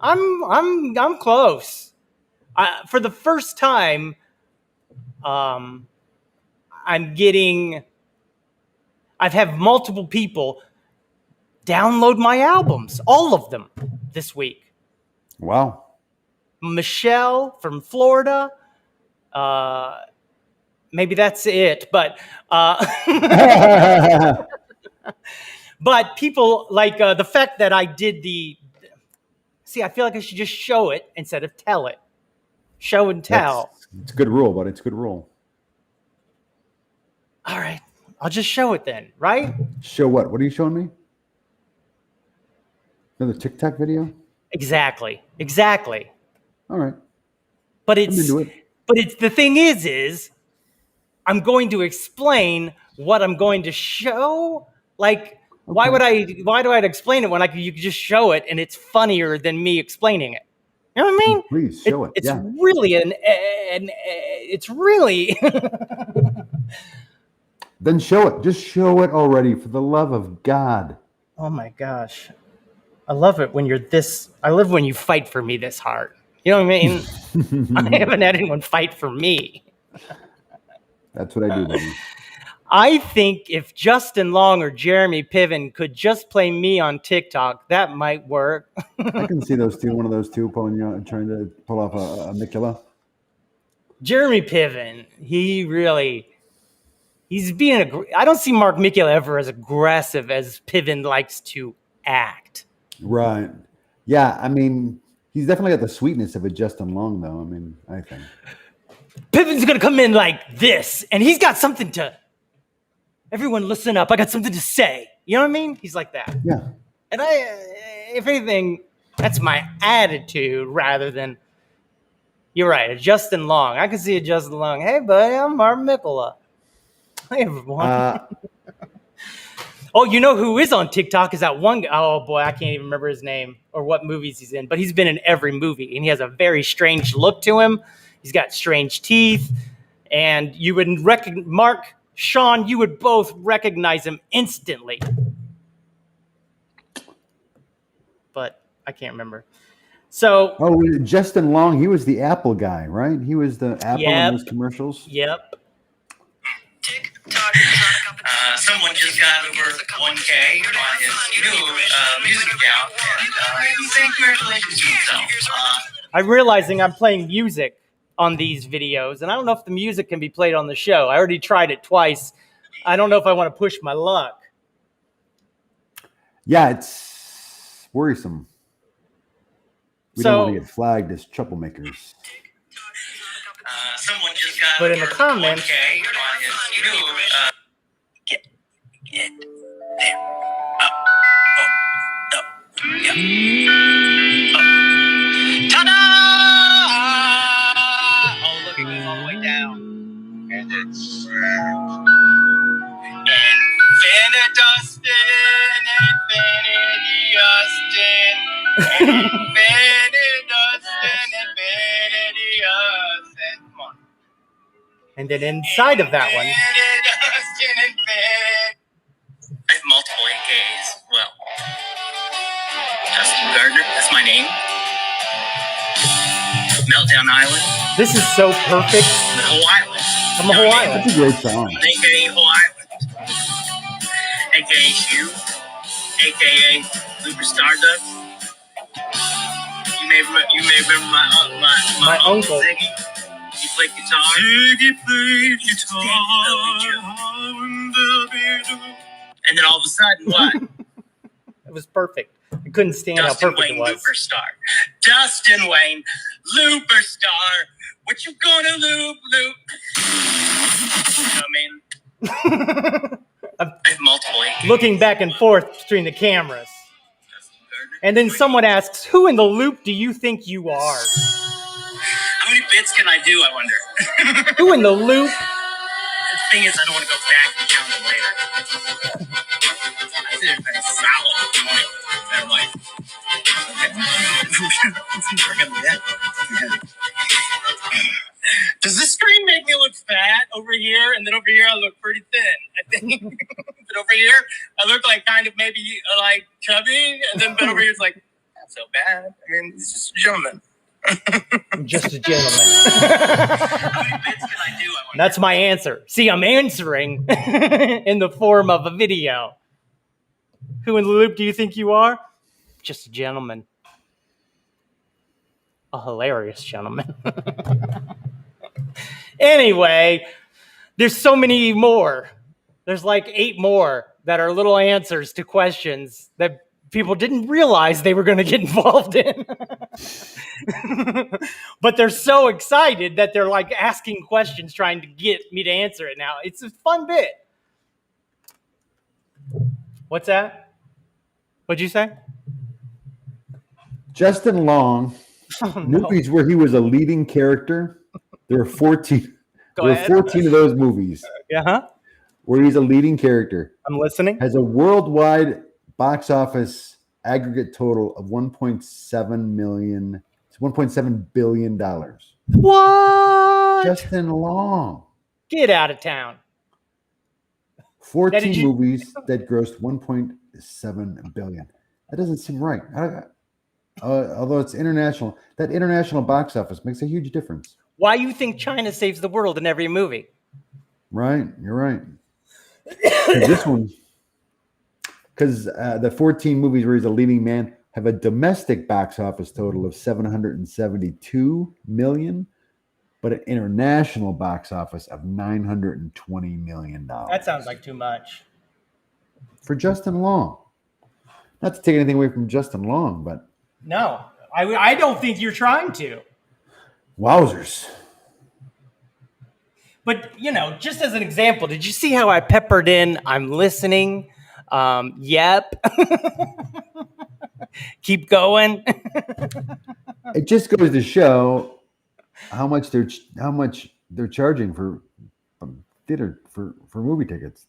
I'm close. For the first time, I've had multiple people download my albums, all of them, this week. Wow. Michelle from Florida. Maybe that's it, but but people like the fact that I did I feel like I should just show it instead of tell it. Show and tell. It's a good rule, but it's a good rule. All right. I'll just show it then, right? Show what? What are you showing me? Another TikTok video? Exactly. All right. But the thing is I'm going to explain what I'm going to show. Like, why do I explain it when you could just show it and it's funnier than me explaining it? You know what I mean? Please show it. It's really it's really. Then show it. Just show it already, for the love of God. Oh my gosh. I love it when you're this. I love when you fight for me this hard. You know what I mean? I haven't had anyone fight for me. That's what I do, baby. I think if Justin Long or Jeremy Piven could just play me on TikTok, that might work. I can see those two, one of those two trying to pull off a Nicola. Jeremy Piven, he's being I don't see Mark Mikula ever as aggressive as Piven likes to act. Right. Yeah, I mean, he's definitely got the sweetness of a Justin Long, though. I mean, I think. Piven's going to come in like this, and he's got something to... Everyone listen up. I got something to say. You know what I mean? He's like that. Yeah. And if anything, that's my attitude rather than, you're right, a Justin Long. I can see a Justin Long. Hey, buddy, I'm Martin Mikola. Hey, everyone. Oh, you know who is on TikTok is that one guy. Oh, boy, I can't even remember his name or what movies he's in, but he's been in every movie, and he has a very strange look to him. He's got strange teeth, and you would Mark, Sean, you would both recognize him instantly. But I can't remember. So. Oh, Justin Long, he was the Apple guy, right? He was the Apple in those commercials. Yep. Someone just got over 1K on his new music account, and he's saying congratulations to himself. I'm realizing I'm playing music on these videos, and I don't know if the music can be played on the show. I already tried it twice. I don't know if I want to push my luck. Yeah, it's worrisome. We don't want to get flagged as troublemakers. Someone just got but in the comments, 1K on his new get there. Ta-da! Oh, look at me all the way down. And it's Infinite Dustin, Infinity Dustin, Infinity Dustin, Infinity Dustin. Come on. And then inside of that one, I have multiple AKs. Well, Justin Gardner, that's my name. Meltdown Island. This is so perfect. The whole island. From the whole island. That's a great song. AKA whole island. AKA Hugh. AKA Looper Stardust. You may remember my uncle Ziggy. He played guitar. Ziggy played guitar. And then all of a sudden, what? It was perfect. I couldn't stand Dustin how perfect Wayne it was. Looper Star. Dustin Wayne Looper Star. What you gonna loop? You know what I mean? I have multiple AKs. Looking back and forth between the cameras. And then someone asks, who in the loop do you think you are? How many bits can I do, I wonder? Who in the loop? The thing is, I don't want to go back and count them later. I think it's been solid. And I'm like, okay. Does this screen make me look fat over here? And then over here, I look pretty thin, I think. But over here, I look like kind of maybe like chubby. And then but over here, it's like, not so bad. I mean, it's just a gentleman. Just a gentleman. That's my answer. See, I'm answering in the form of a video. Who in the loop do you think you are? Just a gentleman. A hilarious gentleman. Anyway, there's so many more. There's like 8 more that are little answers to questions that people didn't realize they were going to get involved in. But they're so excited that they're like asking questions trying to get me to answer it now. It's a fun bit. What's that? What'd you say? Justin Long, movies where he was a leading character. There were 14. Go there ahead. were 14 of those movies where he's a leading character. I'm listening. Has a worldwide box office aggregate total of $1.7 billion. What? Justin Long. Get out of town. 14 movies that grossed $1.7 billion. That doesn't seem right. Although it's international, that international box office makes a huge difference. Why you think China saves the world in every movie? Right, you're right. This one, because the 14 movies where he's a leading man have a domestic box office total of $772 million, but an international box office of $920 million. That sounds like too much. For Justin Long. Not to take anything away from Justin Long, but... No, I don't think you're trying to. Wowzers. But, you know, just as an example, did you see how I peppered in, I'm listening? Yep. Keep going. It just goes to show how much they're charging for theater for movie tickets.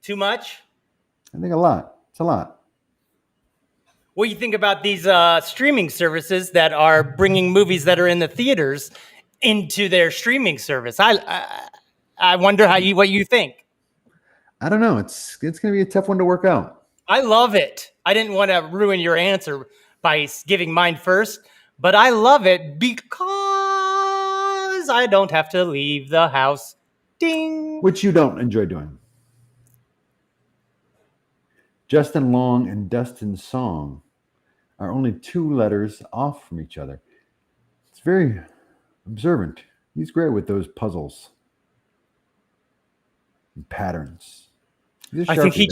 Too much? I think a lot. It's a lot. What do you think about these streaming services that are bringing movies that are in the theaters into their streaming service? I wonder what you think. I don't know. It's going to be a tough one to work out. I love it. I didn't want to ruin your answer by giving mine first, but I love it because I don't have to leave the house. Ding. Which you don't enjoy doing. Justin Long and Dustin Song are only 2 letters off from each other. It's very observant. He's great with those puzzles and patterns. I think he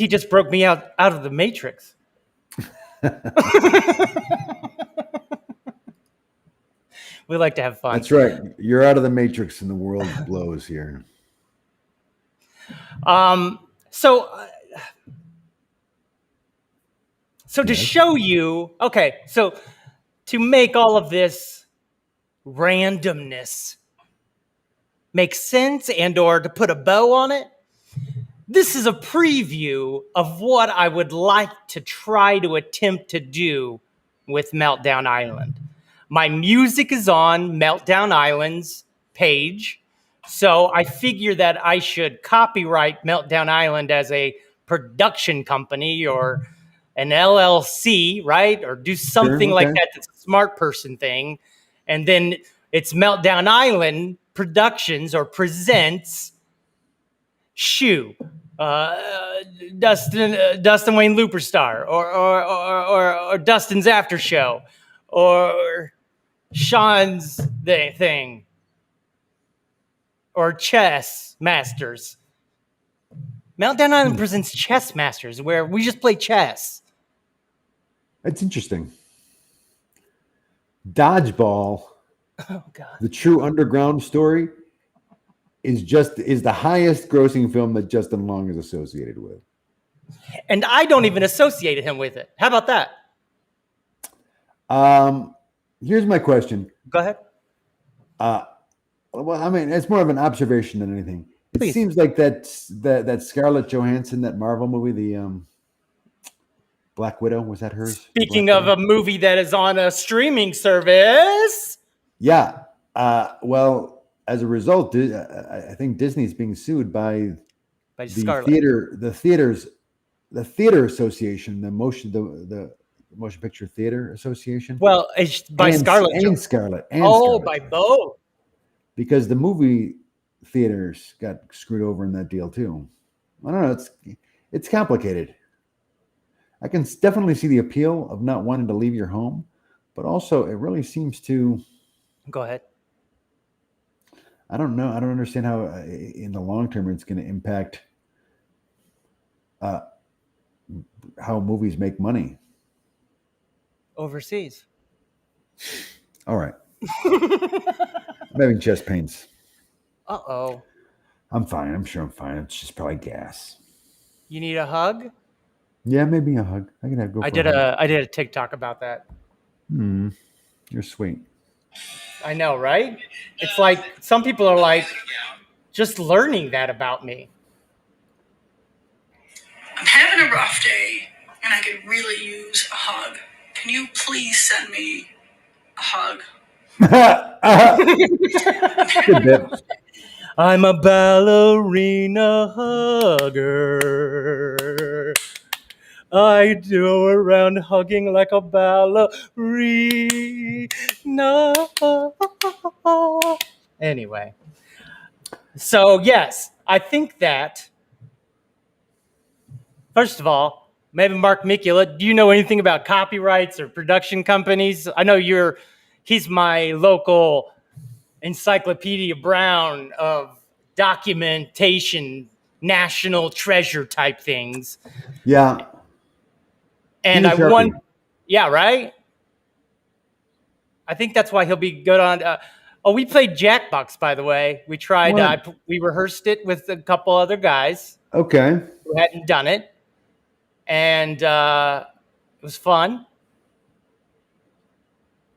just broke me out of the Matrix. We like to have fun. That's right. You're out of the Matrix and the world blows here. So to show you, okay, so to make all of this randomness make sense and or to put a bow on it, this is a preview of what I would like to try to attempt to do with Meltdown Island. My music is on Meltdown Island's page, so I figure that I should copyright Meltdown Island as a production company or an LLC, right? Or do something like that that's a smart person thing. And then it's Meltdown Island Productions or presents Shoe, Dustin Wayne Looperstar, or Dustin's After Show, or Sean's thing, or Chess Masters. Meltdown Island presents Chess Masters, where we just play chess. That's interesting. Dodgeball, oh God, the true underground story, is the highest grossing film that Justin Long is associated with. And I don't even associate him with it. How about that? Here's my question. Go ahead. Well, I mean, it's more of an observation than anything. It seems like that Scarlett Johansson, that Marvel movie, the Black Widow, was that hers? Speaking of a movie that is on a streaming service. Yeah. Well, as a result, I think Disney's being sued by the theater association, the Motion Picture Theater Association. Well, it's by Scarlett. And Scarlett. By both. Because the movie theaters got screwed over in that deal too. I don't know. It's complicated. I can definitely see the appeal of not wanting to leave your home, but also it really seems to. Go ahead. I don't know. I don't understand how in the long term it's going to impact how movies make money overseas. All right. I'm having chest pains. Uh-oh. I'm fine. I'm sure I'm fine. It's just probably gas. You need a hug? Yeah, maybe a hug. I did a TikTok about that. You're sweet. I know, right? It's like some people are like just learning that about me. I'm having a rough day and I could really use a hug. Can you please send me a hug? Good bit. I'm a ballerina hugger. I do around hugging like a ballerina. Anyway. So, yes, I think that, first of all, maybe Mark Mikula, do you know anything about copyrights or production companies? I know he's my local Encyclopedia Brown of documentation, national treasure type things. Yeah. And yeah, right? I think that's why he'll be good on. Oh, we played Jackbox, by the way. We tried. What? We rehearsed it with a couple other guys Okay. who hadn't done it, and it was fun.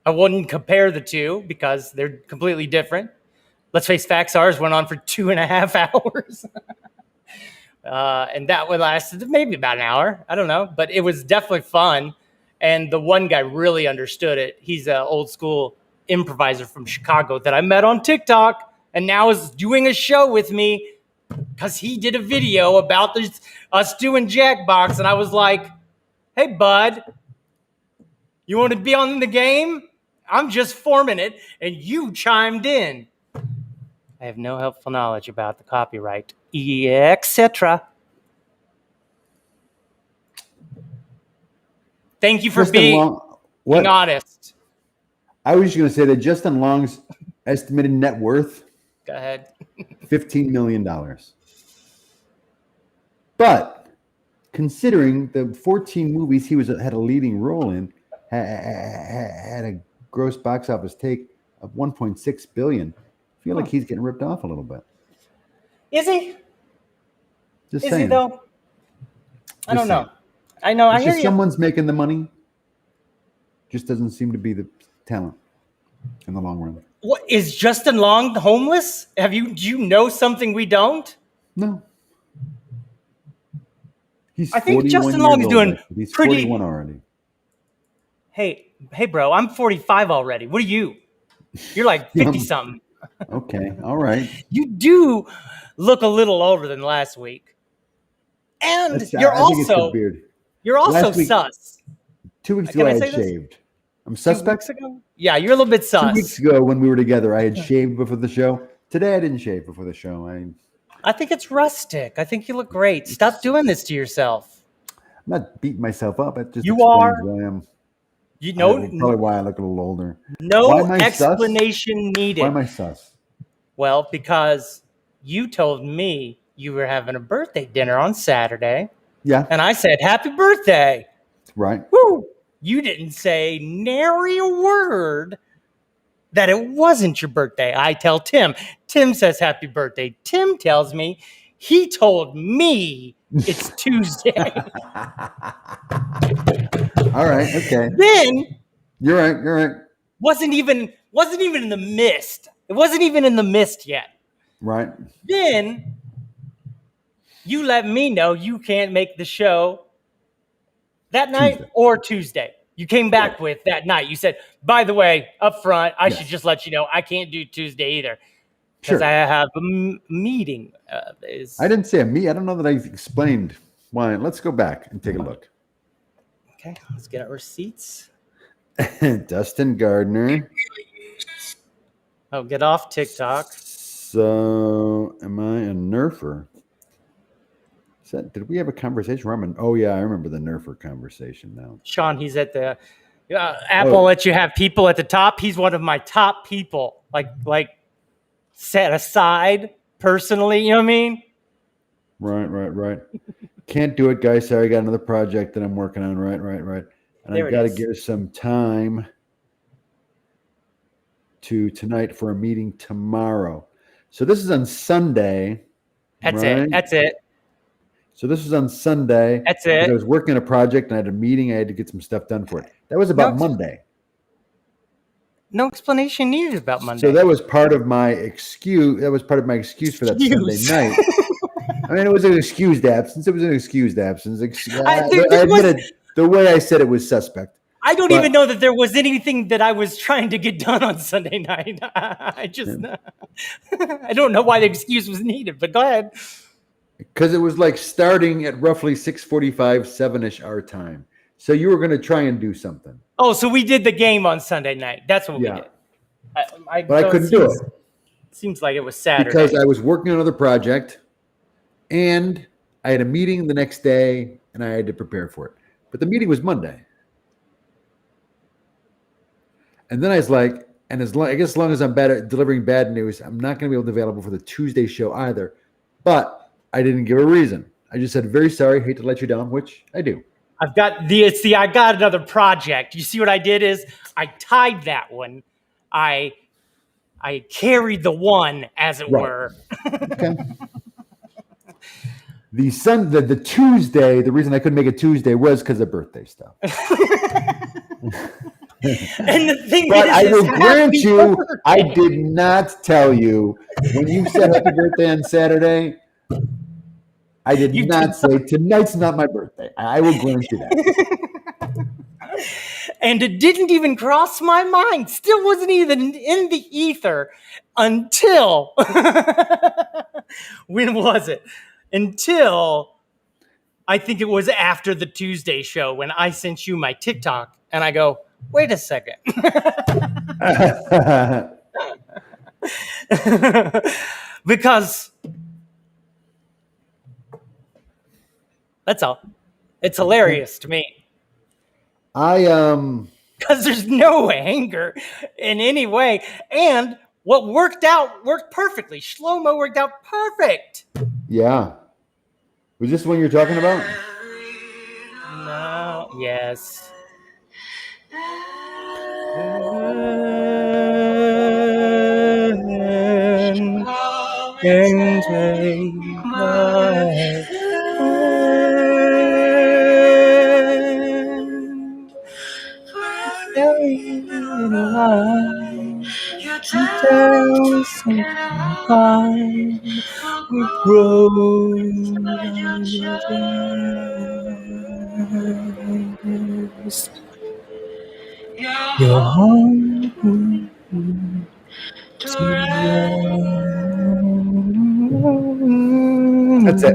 I wouldn't compare the two because they're completely different. Let's face facts, ours went on for 2.5 hours. And that one lasted maybe about an hour. I don't know. But it was definitely fun. And the one guy really understood it. He's an old school improviser from Chicago that I met on TikTok and now is doing a show with me because he did a video about us doing Jackbox. And I was like, hey, bud, you want to be on the game? I'm just forming it. And you chimed in. I have no helpful knowledge about the copyright, etc. Thank you for being honest. I was just going to say that Justin Long's estimated net worth, go ahead, $15 million. But considering the 14 movies he had a leading role in, had a gross box office take of $1.6 billion, I feel like he's getting ripped off a little bit. Is he? Just Is saying. he though? I don't know. I know. I hear you. Someone's making the money. Just doesn't seem to be the talent in the long run. What, is Justin Long homeless? Do you know something we don't? No. I think Justin Long is doing He's pretty. 41 already. Hey, bro, I'm 45 already. What are you? You're like 50 something. Okay, all right. You do look a little older than last week, and you're also sus. 2 weeks ago, I had shaved. I'm suspect. 2 weeks ago? Yeah, you're a little bit sus. 2 weeks ago, when we were together, I had shaved before the show. Today, I didn't shave before the show. I think it's rustic. I think you look great. Stop doing this to yourself. I'm not beating myself up. It just you explains are. Who I am. You know, probably why I look a little older. No explanation needed. Why am I sus? Well, because you told me you were having a birthday dinner on Saturday. Yeah. And I said, happy birthday. Right. Woo. You didn't say nary a word that it wasn't your birthday. I tell Tim. Tim says happy birthday. Tim tells me he told me it's Tuesday. All right. Okay. Then you're right. Wasn't even in the mist. It wasn't even in the mist yet. Right. Then you let me know you can't make the show that night or Tuesday. You came back with that night. You said, by the way, up front, I should just let you know I can't do Tuesday either. Because I have a meeting. I didn't say a meeting. I don't know that I explained why. Let's go back and take a look. Okay, let's get our receipts. Dustin Gardner. Oh, get off TikTok. So, am I a nerfer? Did we have a conversation? Oh, yeah, I remember the nerfer conversation now. Sean, he's at the Apple lets you have people at the top. He's one of my top people, like set aside personally. You know what I mean? Right. Can't do it, guys. Sorry, I got another project that I'm working on. Right. And I've got to give some time to tonight for a meeting tomorrow. So this is on Sunday. That's it. So this was on Sunday. That's it. I was working on a project and I had a meeting. I had to get some stuff done for it. That was about Monday. No explanation needed about Monday. So that was part of my excuse. That was part of my excuse for that Sunday night. I mean, it was an excused absence. It was an excused absence. I admitted the way I said it was suspect. I don't even know that there was anything that I was trying to get done on Sunday night. I don't know why the excuse was needed, but go ahead. Because it was like starting at roughly 6:45, 7-ish our time. So you were going to try and do something. Oh, so we did the game on Sunday night. That's what we did. But I couldn't do it. Seems like it was Saturday. Because I was working on another project, and I had a meeting the next day, and I had to prepare for it. But the meeting was Monday. And then I was like, as long as I'm bad at delivering bad news, I'm not going to be able to be available for the Tuesday show either. But I didn't give a reason. I just said, very sorry, hate to let you down, which I do. I got another project. You see what I did is I tied that one. I I carried the one, as it were. Okay. The Tuesday, the reason I couldn't make it Tuesday was because of birthday stuff. And the thing But is, I will grant you, birthday. I did not tell you when you said happy birthday on Saturday. I did not say tonight's not my birthday. I will grant you that. And it didn't even cross my mind. Still wasn't even in the ether until when was it? Until I think it was after the Tuesday show when I sent you my TikTok and I go, wait a second. Because that's all. It's hilarious to me. Because there's no anger in any way. And what worked perfectly. Shlomo worked out perfect. Yeah. Was this the one you're talking about? No. Yes. Can take my hand. Your toes and I will grow inside your chest. Your home That's it.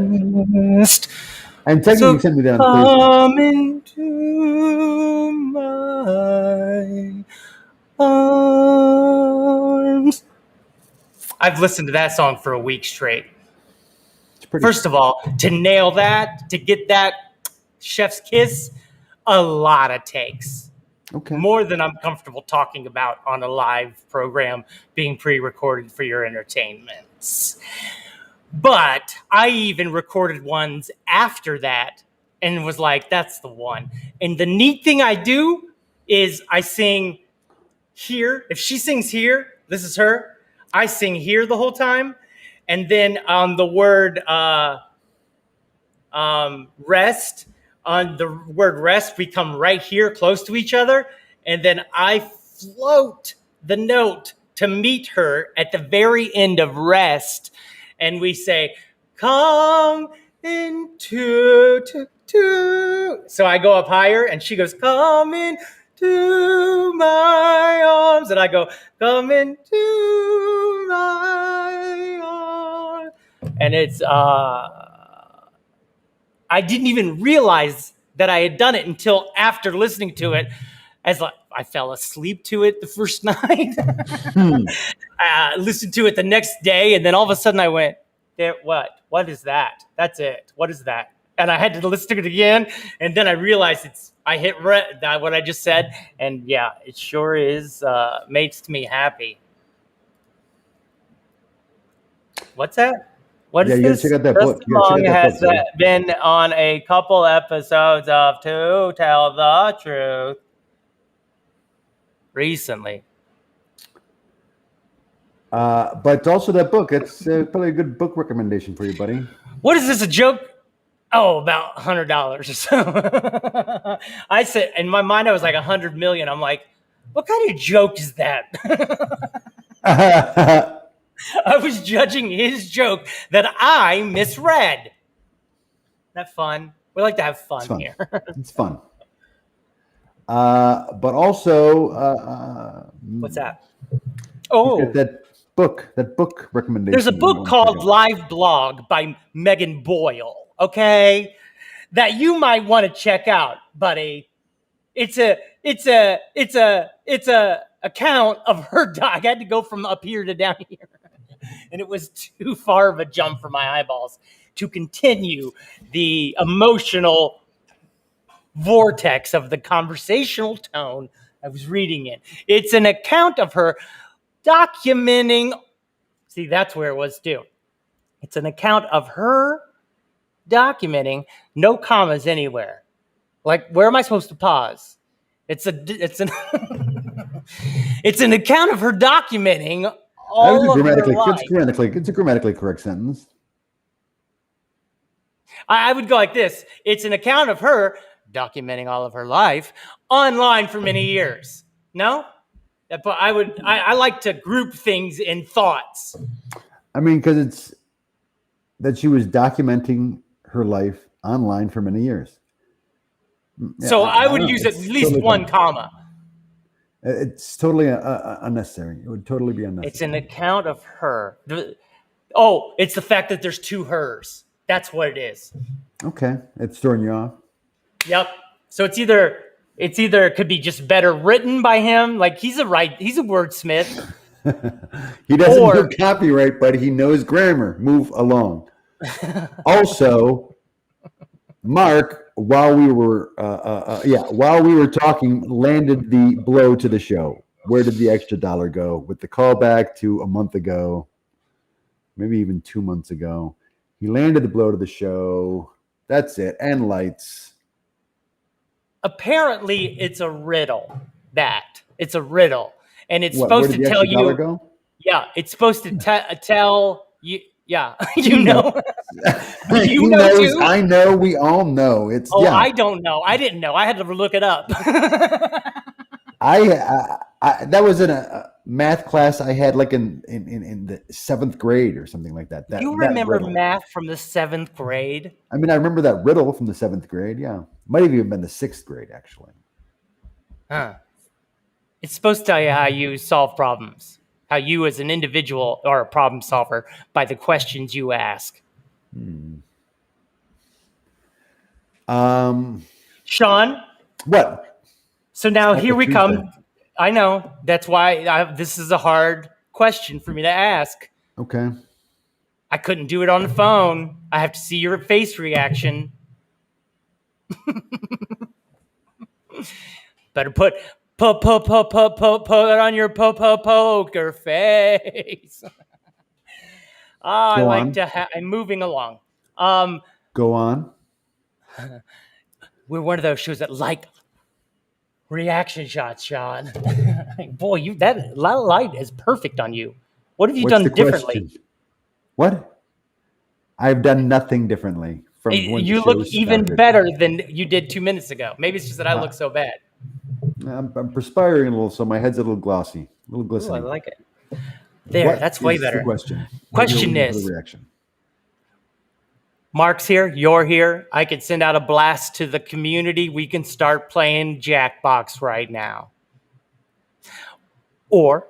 And technically, So you sent me that on Facebook. come into my arms. I've listened to that song for a week straight. First of all, to nail that, to get that chef's kiss, a lot of takes. Okay. More than I'm comfortable talking about on a live program being pre-recorded for your entertainment. But I even recorded ones after that and was like, that's the one. And the neat thing I do is I sing here. If she sings here, this is her. I sing here the whole time. And then on the word rest, on the word rest, we come right here close to each other. And then I float the note to meet her at the very end of rest. And we say, come into, So I go up higher and she goes, come into my arms. And I go, come into my arms. And it's, I didn't even realize that I had done it until after listening to it. As like, I fell asleep to it the first night. I listened to it the next day, and then all of a sudden I went, what? What is that? That's it. What is that? And I had to listen to it again, and then I realized I hit what I just said, and yeah, it sure is makes me happy. What's that? What is this? Check out that book. Song has been on a couple episodes of To Tell the Truth recently. But also that book. It's probably a good book recommendation for you, buddy. What is this, a joke? Oh, about $100 or so. I said, in my mind, I was like 100 million. I'm like, what kind of joke is that? I was judging his joke that I misread. Isn't that fun? We like to have fun here. It's fun. But also, what's that? Oh, that book recommendation. There's a book called Live Blog by Megan Boyle. Okay, that you might want to check out, buddy. It's a account of her dog. I had to go from up here to down here. And it was too far of a jump for my eyeballs to continue the emotional vortex of the conversational tone I was reading it. It's an account of her documenting. See, that's where it was too. It's an account of her documenting, no commas anywhere. Like, where am I supposed to pause? It's an it's an account of her documenting all of her life. It's a grammatically correct sentence. I would go like this. It's an account of her documenting all of her life online for many years. No? But I like to group things in thoughts. I mean, because it's that she was documenting her life online for many years. Yeah, so I would use at least totally one comma. It's totally unnecessary. It would totally be unnecessary. It's an account of her. Oh, it's the fact that there's two hers. That's what it is. Okay, it's throwing you off. Yep. So it's either it could be just better written by him, like he's a wordsmith. He doesn't know copyright, but he knows grammar. Move along. Also, Mark, while we were talking, landed the blow to the show. Where did the extra $1 go? With the callback to a month ago, maybe even 2 months ago, he landed the blow to the show. That's it. And lights. Apparently, it's a riddle. It's a riddle, and it's supposed to tell you. Go? Yeah, it's supposed to tell you. Yeah, you know. You know too? I know. We all know. It's. Oh, yeah. I don't know. I didn't know. I had to look it up. That was in a math class I had, like in the 7th grade or something like that. You remember math from the 7th grade? I mean, I remember that riddle from the 7th grade. Yeah, might have even been the 6th grade actually. Huh. It's supposed to tell you how you solve problems, how you as an individual are a problem solver by the questions you ask. Sean? What? So now here we come. I know. That's why this is a hard question for me to ask. Okay. I couldn't do it on the phone. I have to see your face reaction. Better put it on your poker face. I'm moving along. Go on. We're one of those shows that like reaction shots, Sean. Boy, that light is perfect on you. What have you done differently? Question? What? I've done nothing differently. From when you look even better than you did 2 minutes ago. Maybe it's just that I look so bad. I'm perspiring a little, so my head's a little glossy, a little glistening. Ooh, I like it. There, that's way better. Question is, reaction. Mark's here, you're here. I could send out a blast to the community. We can start playing Jackbox right now. Or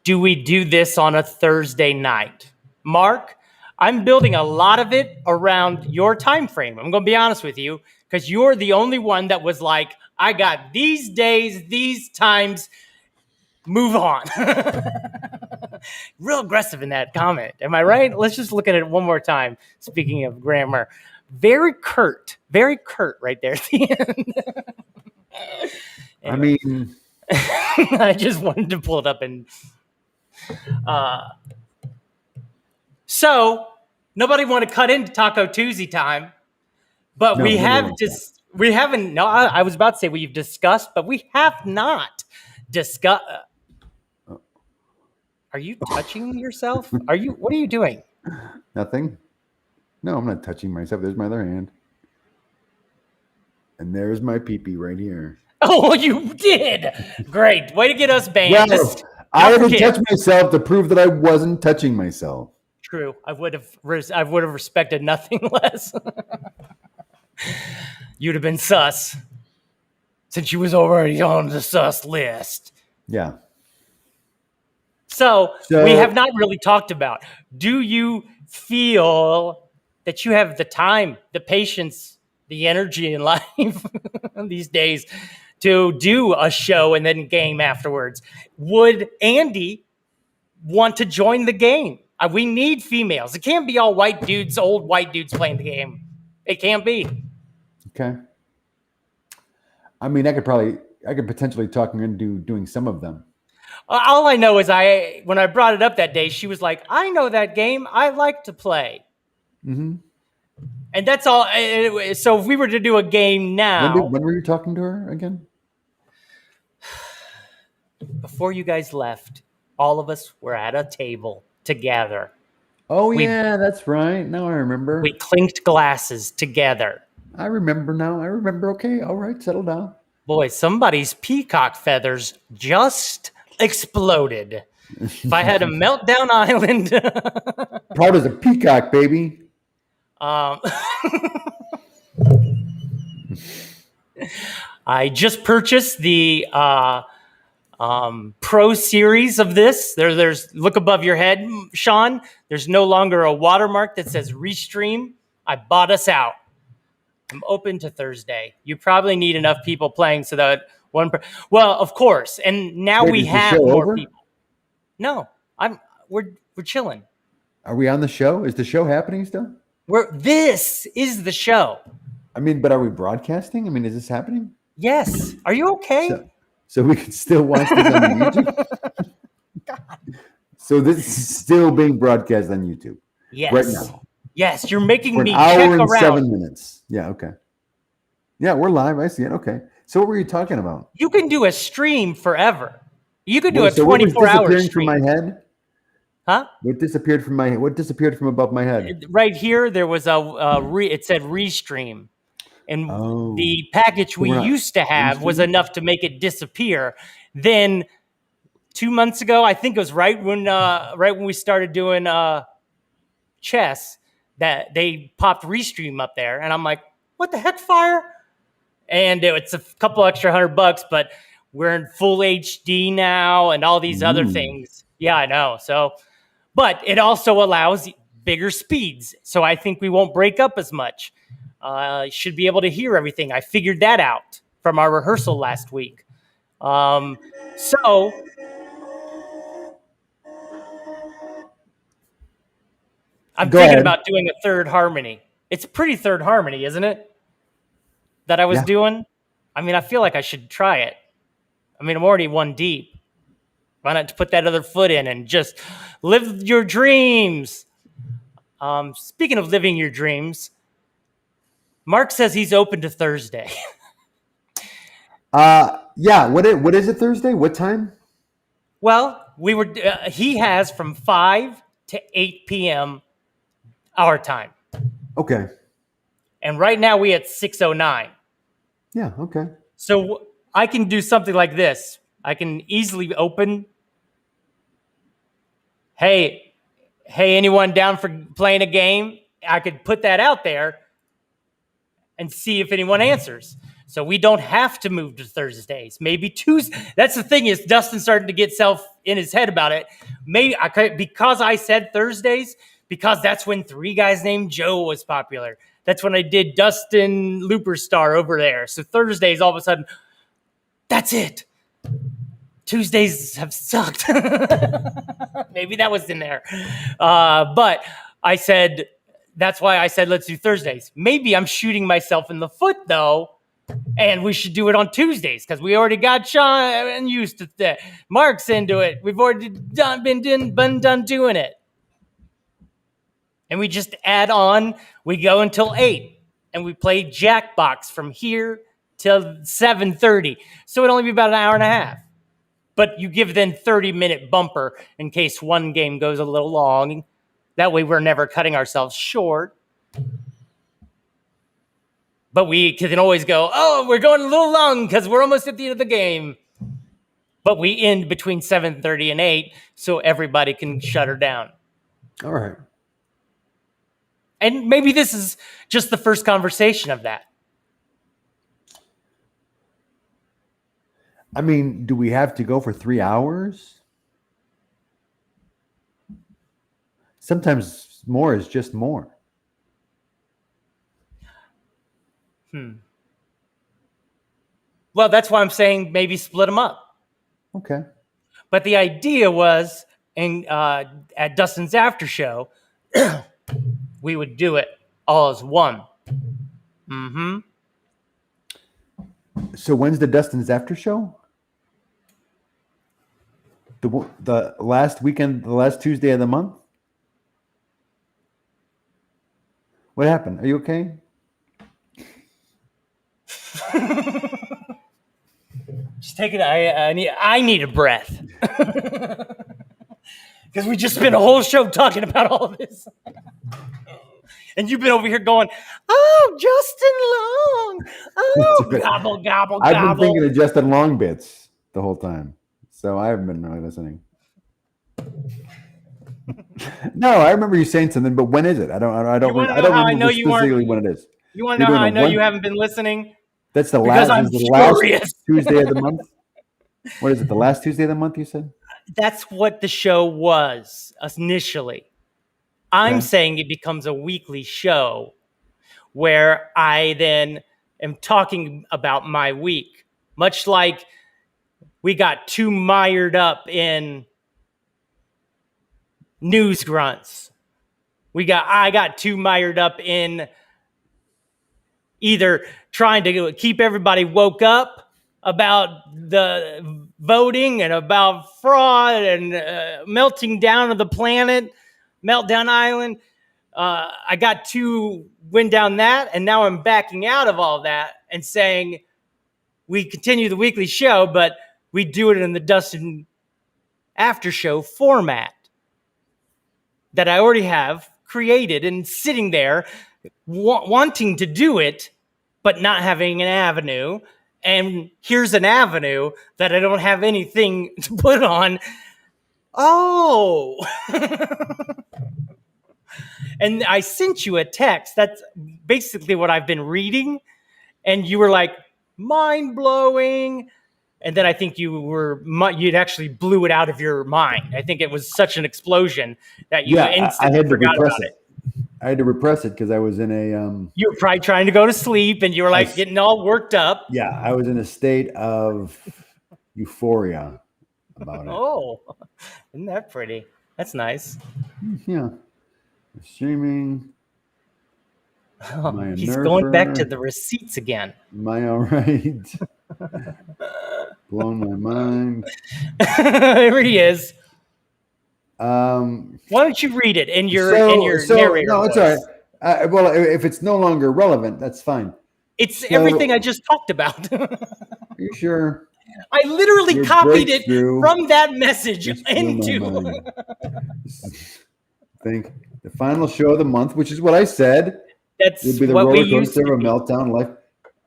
do we do this on a Thursday night? Mark, I'm building a lot of it around your time frame. I'm going to be honest with you, because you're the only one that was like, I got these days, these times, move on. Real aggressive in that comment. Am I right? Let's just look at it one more time. Speaking of grammar, very curt right there at the end. Anyway. I mean, I just wanted to pull it up and. So nobody want to cut into Taco Tuesday time, but no, we have just we haven't. No, I was about to say we've discussed, but we have not discussed. Are you touching yourself? What are you doing? Nothing. No, I'm not touching myself. There's my other hand. And there's my pee-pee right here. Oh, you did. Great. Way to get us banned. Well, I had to touch myself to prove that I wasn't touching myself. True. I would have respected nothing less. You'd have been sus. Since you was already on the sus list. Yeah. So we have not really talked about, do you feel that you have the time, the patience, the energy in life these days to do a show and then game afterwards? Would Andy want to join the game? We need females. It can't be all white dudes, old white dudes playing the game. It can't be. Okay. I mean, I could potentially talk her into doing some of them. All I know is when I brought it up that day, she was like, I know that game. I like to play. Mm-hmm. And that's all. So if we were to do a game now. When were you talking to her again? Before you guys left all of us were at a table together. Oh, yeah, that's right. Now I remember. We clinked glasses together. I remember now. I remember. Okay. All right. Settle down. Boy, somebody's peacock feathers just exploded. If I had a meltdown island. Proud as a peacock, baby. I just purchased the Pro series of this. There's look above your head, Sean. There's no longer a watermark that says Restream. I bought us out. I'm open to Thursday. You probably need enough people playing so that well, of course. And now we have more people. No, we're chilling. Are we on the show? Is the show happening still? This is the show. I mean, but are we broadcasting? I mean, is this happening? Yes. Are you okay? So we can still watch this on YouTube? So this is still being broadcast on YouTube. Yes. Right now. Yes, you're making For me an hour check and around. 7 minutes. Yeah, okay. Yeah, we're live. I see it. Okay. So what were you talking about? You can do a stream forever. You could do a So what was 24-hour disappearing stream. from my head? Huh? What disappeared from above my head? Right here, there was it said Restream. And the package we used to have was enough to make it disappear. Then 2 months ago, I think it was right when we started doing chess, that they popped Restream up there. And I'm like, what the heck, Fire? And it's a couple extra $100, but we're in full HD now and all these other things. Yeah, I know. So, but it also allows bigger speeds. So I think we won't break up as much. Should be able to hear everything. I figured that out from our rehearsal last week. So I'm thinking about doing a third harmony. It's a pretty third harmony, isn't it? That I was doing. I mean, I feel like I should try it. I mean, I'm already one deep. Why not put that other foot in and just live your dreams? Speaking of living your dreams, Mark says he's open to Thursday. Yeah. What is it Thursday? What time? Well, he has from 5 to 8 p.m. our time. Okay. And right now we at 6:09. Yeah, okay. So I can do something like this. I can easily open. Hey, anyone down for playing a game? I could put that out there and see if anyone answers. So we don't have to move to Thursdays. Maybe Tuesday. That's the thing, is Dustin's starting to get self in his head about it. Maybe because I said Thursdays, because that's when Three Guys Named Joe was popular. That's when I did Dustin Looper Star over there. So Thursdays, all of a sudden, that's it. Tuesdays have sucked. Maybe that was in there. But I said, that's why I said, let's do Thursdays. Maybe I'm shooting myself in the foot, though, and we should do it on Tuesdays because we already got Sean used to that. Mark's into it. We've already been done doing it. And we just add on. We go until 8, and we play Jackbox from here till 7:30. So it'd only be about an hour and a half. But you give them 30-minute bumper in case one game goes a little long. That way we're never cutting ourselves short. But we can always go, oh, we're going a little long because we're almost at the end of the game. But we end between 7:30 and 8 so everybody can shut her down. All right. And maybe this is just the first conversation of that. I mean, do we have to go for 3 hours? Sometimes more is just more. Well, that's why I'm saying maybe split them up. Okay. But the idea was, at Dustin's after show, we would do it all as one. Mm-hmm. So when's the Dustin's after show? The last weekend, the last Tuesday of the month? What happened? Are you okay? Just take it. I need a breath. Because we just spent a whole show talking about all of this. And you've been over here going, oh, Justin Long. Oh, gobble, gobble, I've gobble. been thinking of Justin Long bits the whole time. So I haven't been really listening. No, I remember you saying something, but when is it? I don't remember specifically when it is. You want to know how I know you haven't been listening? That's the because last. I'm the furious. last Tuesday of the month. What is it? The last Tuesday of the month? You said. That's what the show was initially. I'm Okay. saying it becomes a weekly show where I then am talking about my week, much like we got too mired up in news grunts. I got too mired up in either trying to keep everybody woke up about the voting and about fraud and melting down of the planet, Meltdown Island. I got too went down that, and now I'm backing out of all that and saying we continue the weekly show, but we do it in the Dustin After Show format that I already have created and sitting there wanting to do it, but not having an avenue. And here's an avenue that I don't have anything to put on. Oh. And I sent you a text. That's basically what I've been reading. And you were like, mind blowing. And then I think you'd actually blew it out of your mind. I think it was such an explosion that you instantly forgot about it. I had to repress it because I was in a. You were probably trying to go to sleep, and you were like getting all worked up. Yeah, I was in a state of euphoria about it. Oh, isn't that pretty? That's nice. Yeah, streaming. Oh, he's going back to the receipts again. Am I all right? Blown my mind. There he is. Why don't you read it in your narrator? No, it's all right. Well, if it's no longer relevant, that's fine. It's everything I just talked about. Are you sure? I literally copied it from that message into. Think the final show of the month, which is what I said. That's would be the what roller we used coaster to of be. Meltdown Life,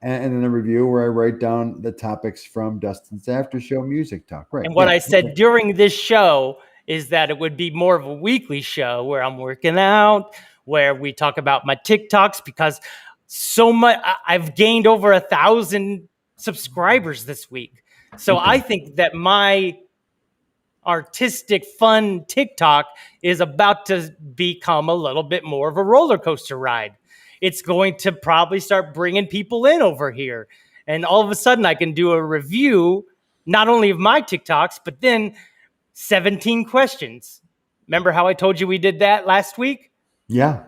and then a review where I write down the topics from Dustin's After Show Music Talk. Right. And what I said during this show is that it would be more of a weekly show where I'm working out, where we talk about my TikToks, because so much I've gained over 1,000 subscribers this week. So I think that my artistic, fun TikTok is about to become a little bit more of a roller coaster ride. It's going to probably start bringing people in over here. And all of a sudden I can do a review, not only of my TikToks, but then 17 questions. Remember how I told you we did that last week? Yeah.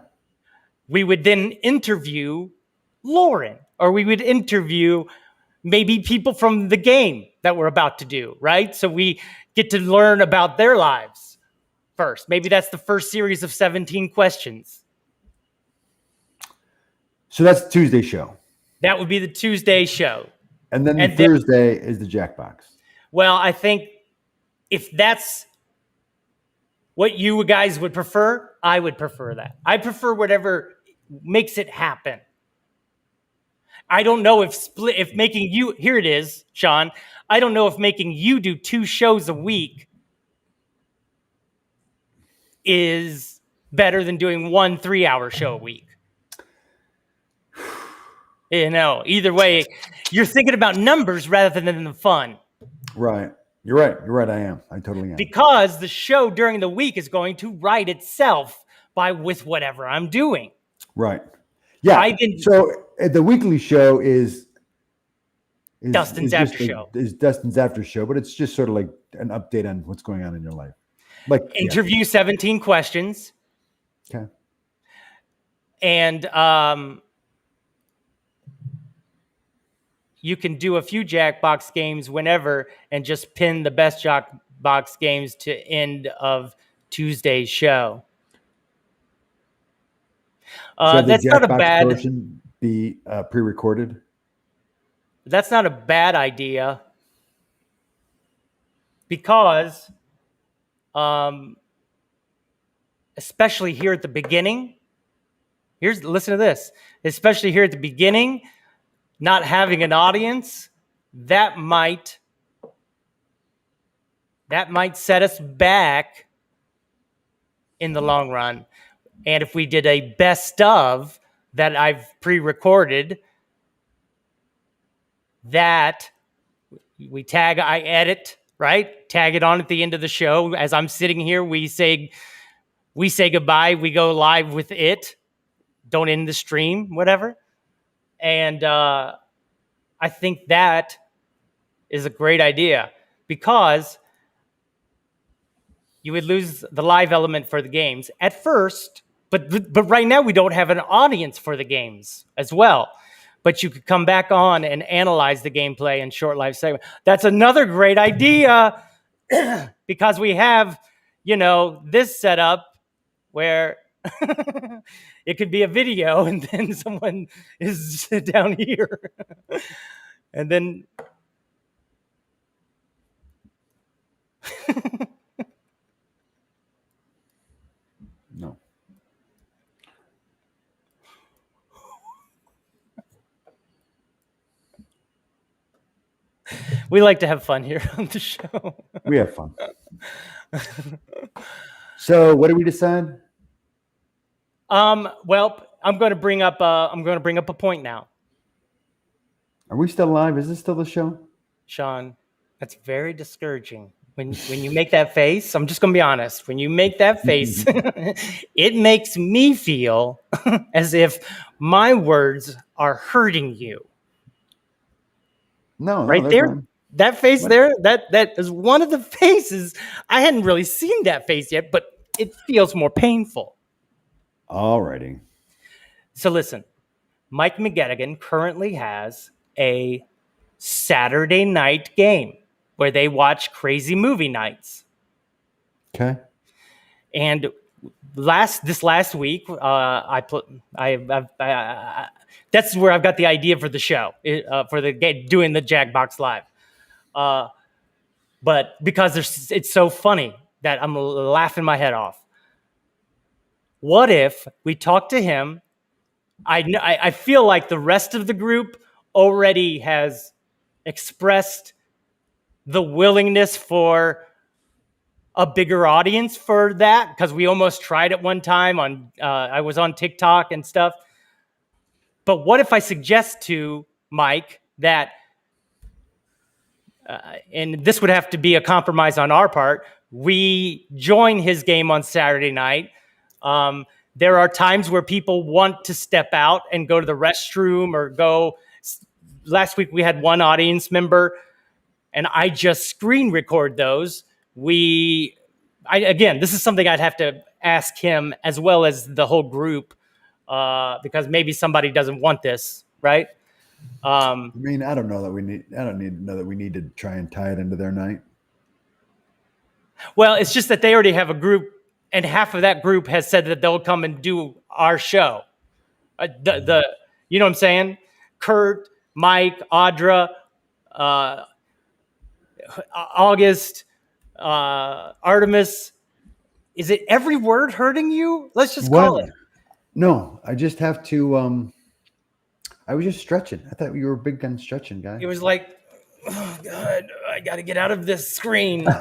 We would then interview Lauren, or we would interview maybe people from the game that we're about to do, right? So we get to learn about their lives first. Maybe that's the first series of 17 questions. So that's Tuesday show. That would be the Tuesday show. And then Thursday is the Jackbox. Well, I think if that's what you guys would prefer, I would prefer that. I prefer whatever makes it happen. I don't know if making you, here it is, Sean. I don't know if making you do 2 shows a week is better than doing 1 3-hour show a week. You know, either way, you're thinking about numbers rather than the fun. Right. You're right. You're right. I am. I totally am. Because the show during the week is going to write itself with whatever I'm doing. Right. Yeah. So the weekly show is Dustin's After Show. Is Dustin's After Show, but it's just sort of like an update on what's going on in your life. Like interview 17 questions. Okay. And you can do a few Jackbox games whenever and just pin the best Jackbox games to end of Tuesday's show. That's not a bad version be pre-recorded. That's not a bad idea because especially here at the beginning. Listen to this. Especially here at the beginning, not having an audience, that might set us back in the long run. And if we did a best of that I've pre-recorded, that I edit, right? Tag it on at the end of the show. As I'm sitting here, we say goodbye. We go live with it. Don't end the stream, whatever. And I think that is a great idea, because you would lose the live element for the games at first, but right now we don't have an audience for the games as well. But you could come back on and analyze the gameplay in short live segment. That's another great idea, because we have, this setup where it could be a video and then someone is down here. And then No. we like to have fun here on the show. We have fun. So, what did we decide? Well, I'm going to bring up a point now. Are we still live? Is this still the show? Sean, that's very discouraging. When you make that face, I'm just going to be honest. When you make that face, it makes me feel as if my words are hurting you. No, right there. Fine. That face there, that is one of the faces. I hadn't really seen that face yet, but it feels more painful. All righty. So listen, Mike McGettigan currently has a Saturday night game where they watch Crazy Movie Nights. Okay. And this last week, that's where I've got the idea for the show, for the doing the Jackbox Live. But because it's so funny that I'm laughing my head off. What if we talk to him? I feel like the rest of the group already has expressed the willingness for a bigger audience for that, because we almost tried it one time I was on TikTok and stuff. But what if I suggest to Mike that, and this would have to be a compromise on our part, we join his game on Saturday night. There are times where people want to step out and go to the restroom or go. Last week we had one audience member, and I just screen record those. Again, this is something I'd have to ask him as well as the whole group, because maybe somebody doesn't want this, right? I don't know that we need. I don't need to know that we need to try and tie it into their night. Well, it's just that they already have a group, and half of that group has said that they'll come and do our show. You know what I'm saying? Kurt, Mike, Audra, August, Artemis. Is it every word hurting you? Let's just call it. No, I just have to. I was just stretching. I thought you were a big gun stretching guy. It was like, oh God, I got to get out of this screen. No,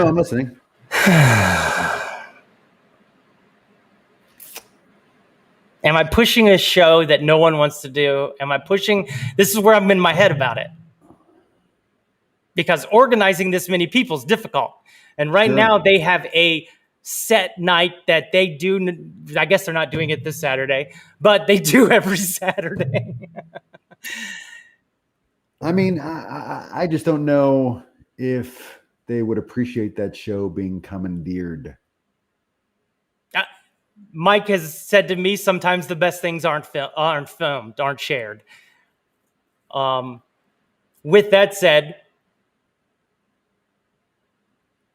I'm listening. Am I pushing a show that no one wants to do? This is where I'm in my head about it. Because organizing this many people is difficult. And right now they have a set night that they do. I guess they're not doing it this Saturday, but they do every Saturday. I just don't know if they would appreciate that show being commandeered. Mike has said to me, sometimes the best things aren't filmed, aren't shared. With that said,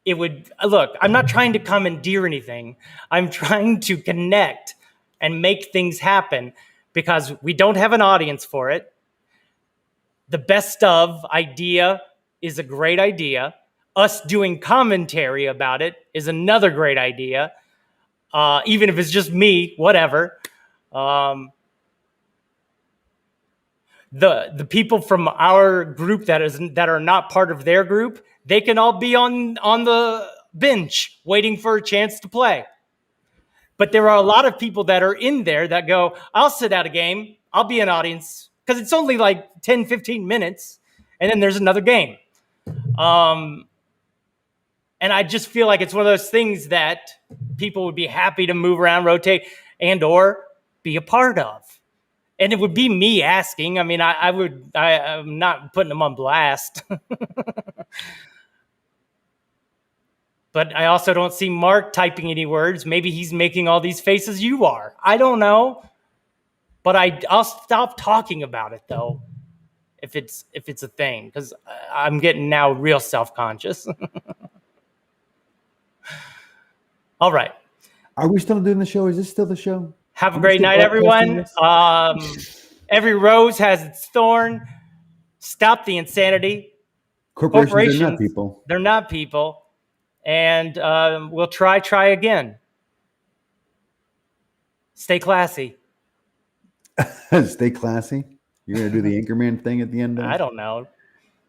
I'm not trying to commandeer anything. I'm trying to connect and make things happen, because we don't have an audience for it. The best of idea is a great idea. Us doing commentary about it is another great idea. Even if it's just me, whatever. The people from our group that are not part of their group, they can all be on the bench waiting for a chance to play. But there are a lot of people that are in there that go, I'll sit out a game. I'll be an audience because it's only like 10, 15 minutes. And then there's another game. And I just feel like it's one of those things that people would be happy to move around, rotate, and or be a part of. And it would be me asking. I mean, I'm not putting them on blast. But I also don't see Mark typing any words. Maybe he's making all these faces you are. I don't know. But I'll stop talking about it, though, if it's a thing, because I'm getting now real self-conscious. All right. Are we still doing the show? Is this still the show? Have a great night, everyone. Every rose has its thorn. Stop the insanity. Corporations are not people. They're not people. And we'll try again. Stay classy. Stay classy. You're gonna do the Anchorman thing at the end. I don't know.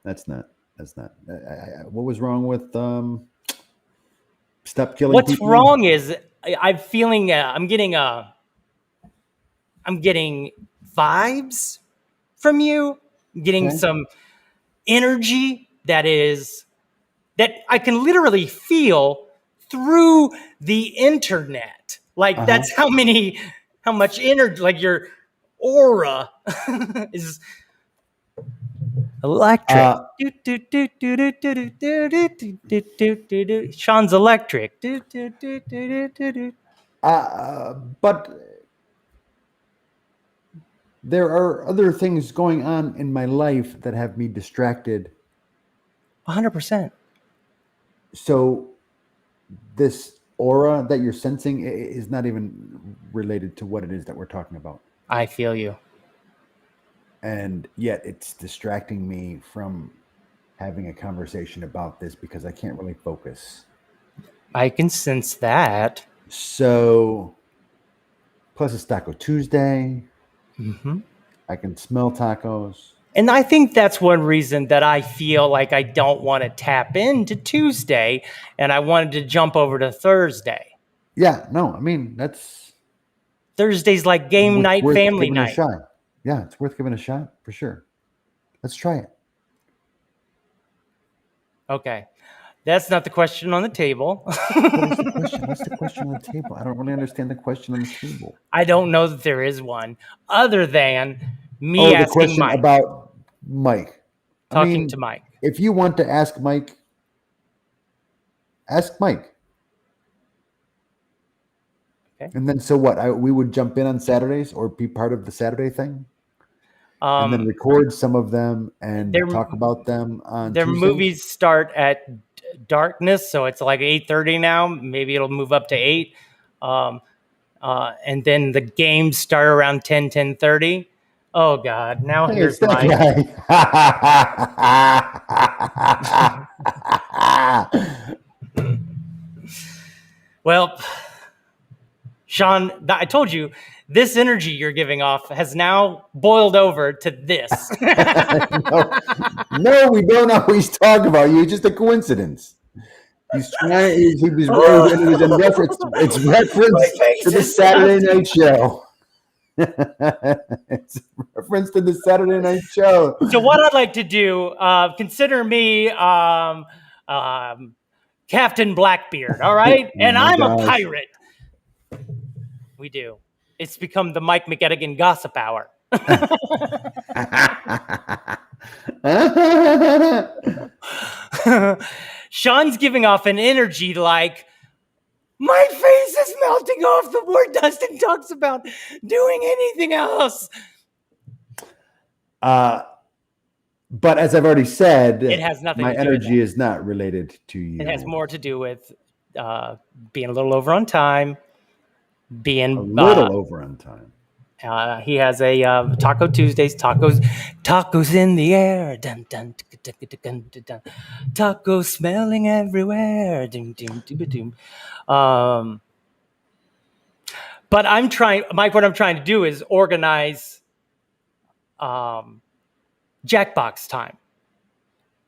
That's not. What was wrong with stop killing? What's people? wrong is I'm feeling. I'm getting vibes from you. I'm getting some energy that I can literally feel through the internet. Like that's how much energy, like your aura is electric. Sean's electric. But there are other things going on in my life that have me distracted. 100%. So this aura that you're sensing is not even related to what it is that we're talking about. I feel you. And yet it's distracting me from having a conversation about this because I can't really focus. I can sense that. So, plus it's Taco Tuesday. Mm-hmm. I can smell tacos. And I think that's one reason that I feel like I don't want to tap into Tuesday and I wanted to jump over to Thursday. Yeah, no, I mean, that's... Thursday's like game night, family night. Yeah, it's worth giving a shot for sure. Let's try it. Okay. That's not the question on the table. What's the question on the table? I don't really understand the question on the table. I don't know that there is one other than me asking the question Mike. About Mike. Talking to Mike. If you want to ask Mike, ask Mike. Okay. And then so what? We would jump in on Saturdays or be part of the Saturday thing? And then record some of them and talk about them on their Tuesdays? Movies start at darkness, so it's like 8:30 now. Maybe it'll move up to 8. And then the games start around 10:30. Oh God! Now here's Mike. Well, Sean, I told you this energy you're giving off has now boiled over to this. No, we don't always talk about you. It's just a coincidence. He's trying. It was in reference. It's reference to the Saturday night show. It's reference to the Saturday night show. So what I'd like to do, consider me Captain Blackbeard, all right? And I'm a pirate. We do. It's become the Mike McEdigan Gossip Hour. Sean's giving off an energy like, my face is melting off the more Dustin talks about doing anything else. But as I've already said, it has nothing. My energy is not related to you. It has more to do with being a little over on time, being a little over on time. He has a Taco Tuesdays, tacos in the air, dun, dun, dun, dun, dun, dun, dun. Tacos smelling everywhere. Dun, dun, dun, dun, dun. But I'm trying, Mike. What I'm trying to do is organize Jackbox time.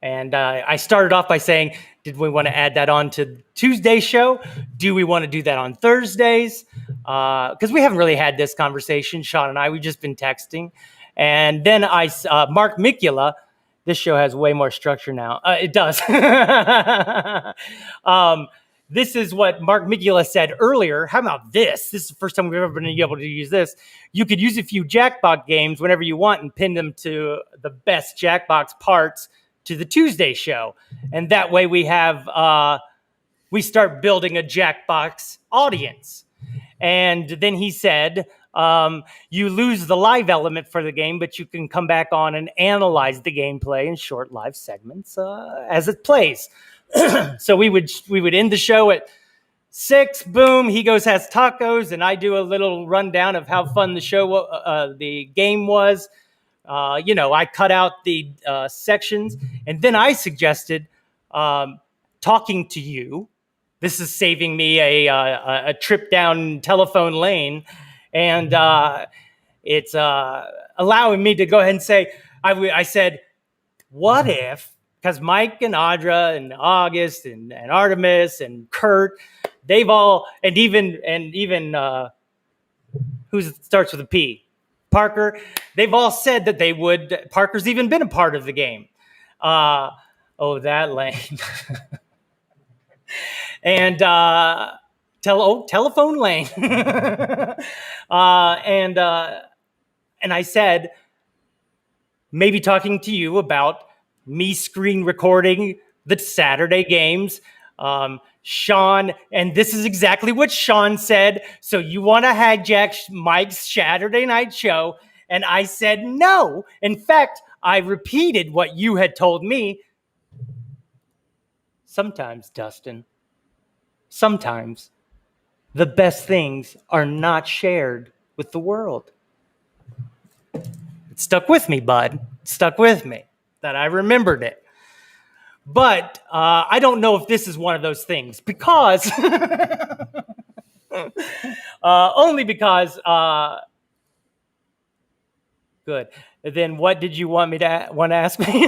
And I started off by saying, did we want to add that on to Tuesday's show? Do we want to do that on Thursdays? Because we haven't really had this conversation, Sean and I. We've just been texting. And then Mark Mikula, this show has way more structure now. It does. This is what Mark Mikula said earlier. How about this? This is the first time we've ever been able to use this. You could use a few Jackbox games whenever you want and pin them to the best Jackbox parts to the Tuesday show. And that way we start building a Jackbox audience. And then he said, you lose the live element for the game, but you can come back on and analyze the gameplay in short live segments as it plays. So we would end the show at 6, boom, he goes, has tacos, and I do a little rundown of how fun the game was. I cut out the sections, and then I suggested talking to you. This is saving me a trip down telephone lane, and it's allowing me to go ahead and say, I said, what if, because Mike and Audra and August and Artemis and Kurt, they've all, and even who starts with a P? Parker, they've all said that they would. Parker's even been a part of the game. That lane. And telephone lane. And I said, maybe talking to you about me screen recording the Saturday games. Sean, and this is exactly what Sean said. So you want to hijack Mike's Saturday night show? And I said no. In fact, I repeated what you had told me. Sometimes, Dustin, sometimes the best things are not shared with the world. It stuck with me, bud. It stuck with me that I remembered it. But I don't know if this is one of those things because only because good. Then what did you want to ask me?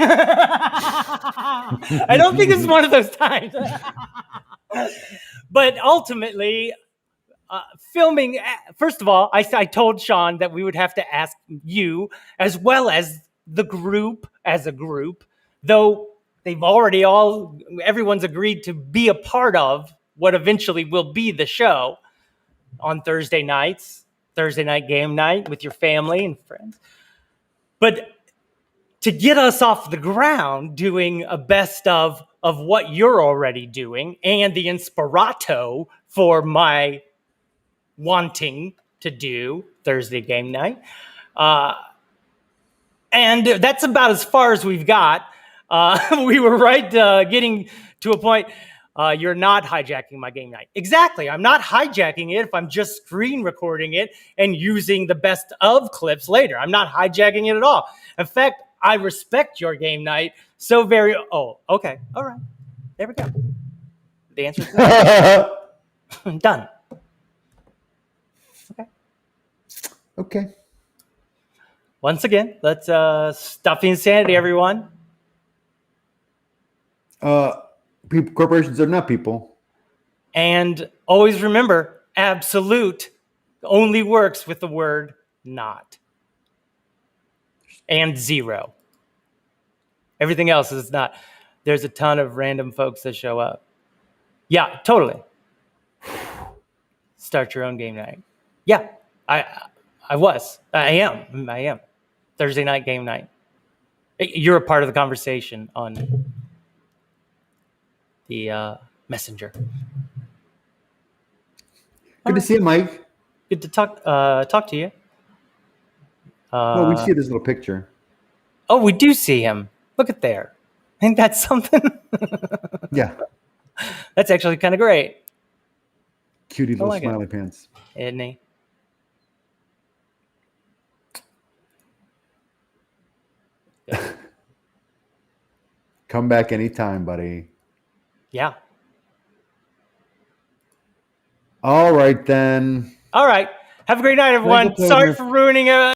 I don't think this is one of those times. But ultimately, filming, first of all, I told Sean that we would have to ask you as well as the group as a group, though everyone's agreed to be a part of what eventually will be the show on Thursday night game night with your family and friends. But to get us off the ground doing a best of what you're already doing and the inspirato for my wanting to do Thursday game night. And that's about as far as we've got. We were right getting to a point. You're not hijacking my game night. Exactly. I'm not hijacking it if I'm just screen recording it and using the best of clips later. I'm not hijacking it at all. In fact, I respect your game night so very... Oh, okay. All right. There we go. The answer is no. Done. Okay. Okay. Once again, let's stop the insanity, everyone. Corporations are not people. And always remember, absolute only works with the word not. And zero. Everything else is not. There's a ton of random folks that show up. Yeah, totally. Start your own game night. Yeah, I am. Thursday night game night. You're a part of the conversation on the messenger. Good to see you, Mike. Good to talk to you. Well, we see this little picture. Oh, we do see him. Look at there. Ain't that something? Yeah. That's actually kind of great. Cutie little smiley pants. Isn't he? Come back anytime, buddy. Yeah. All right, then. All right. Have a great night, everyone. Pleasure. Sorry for ruining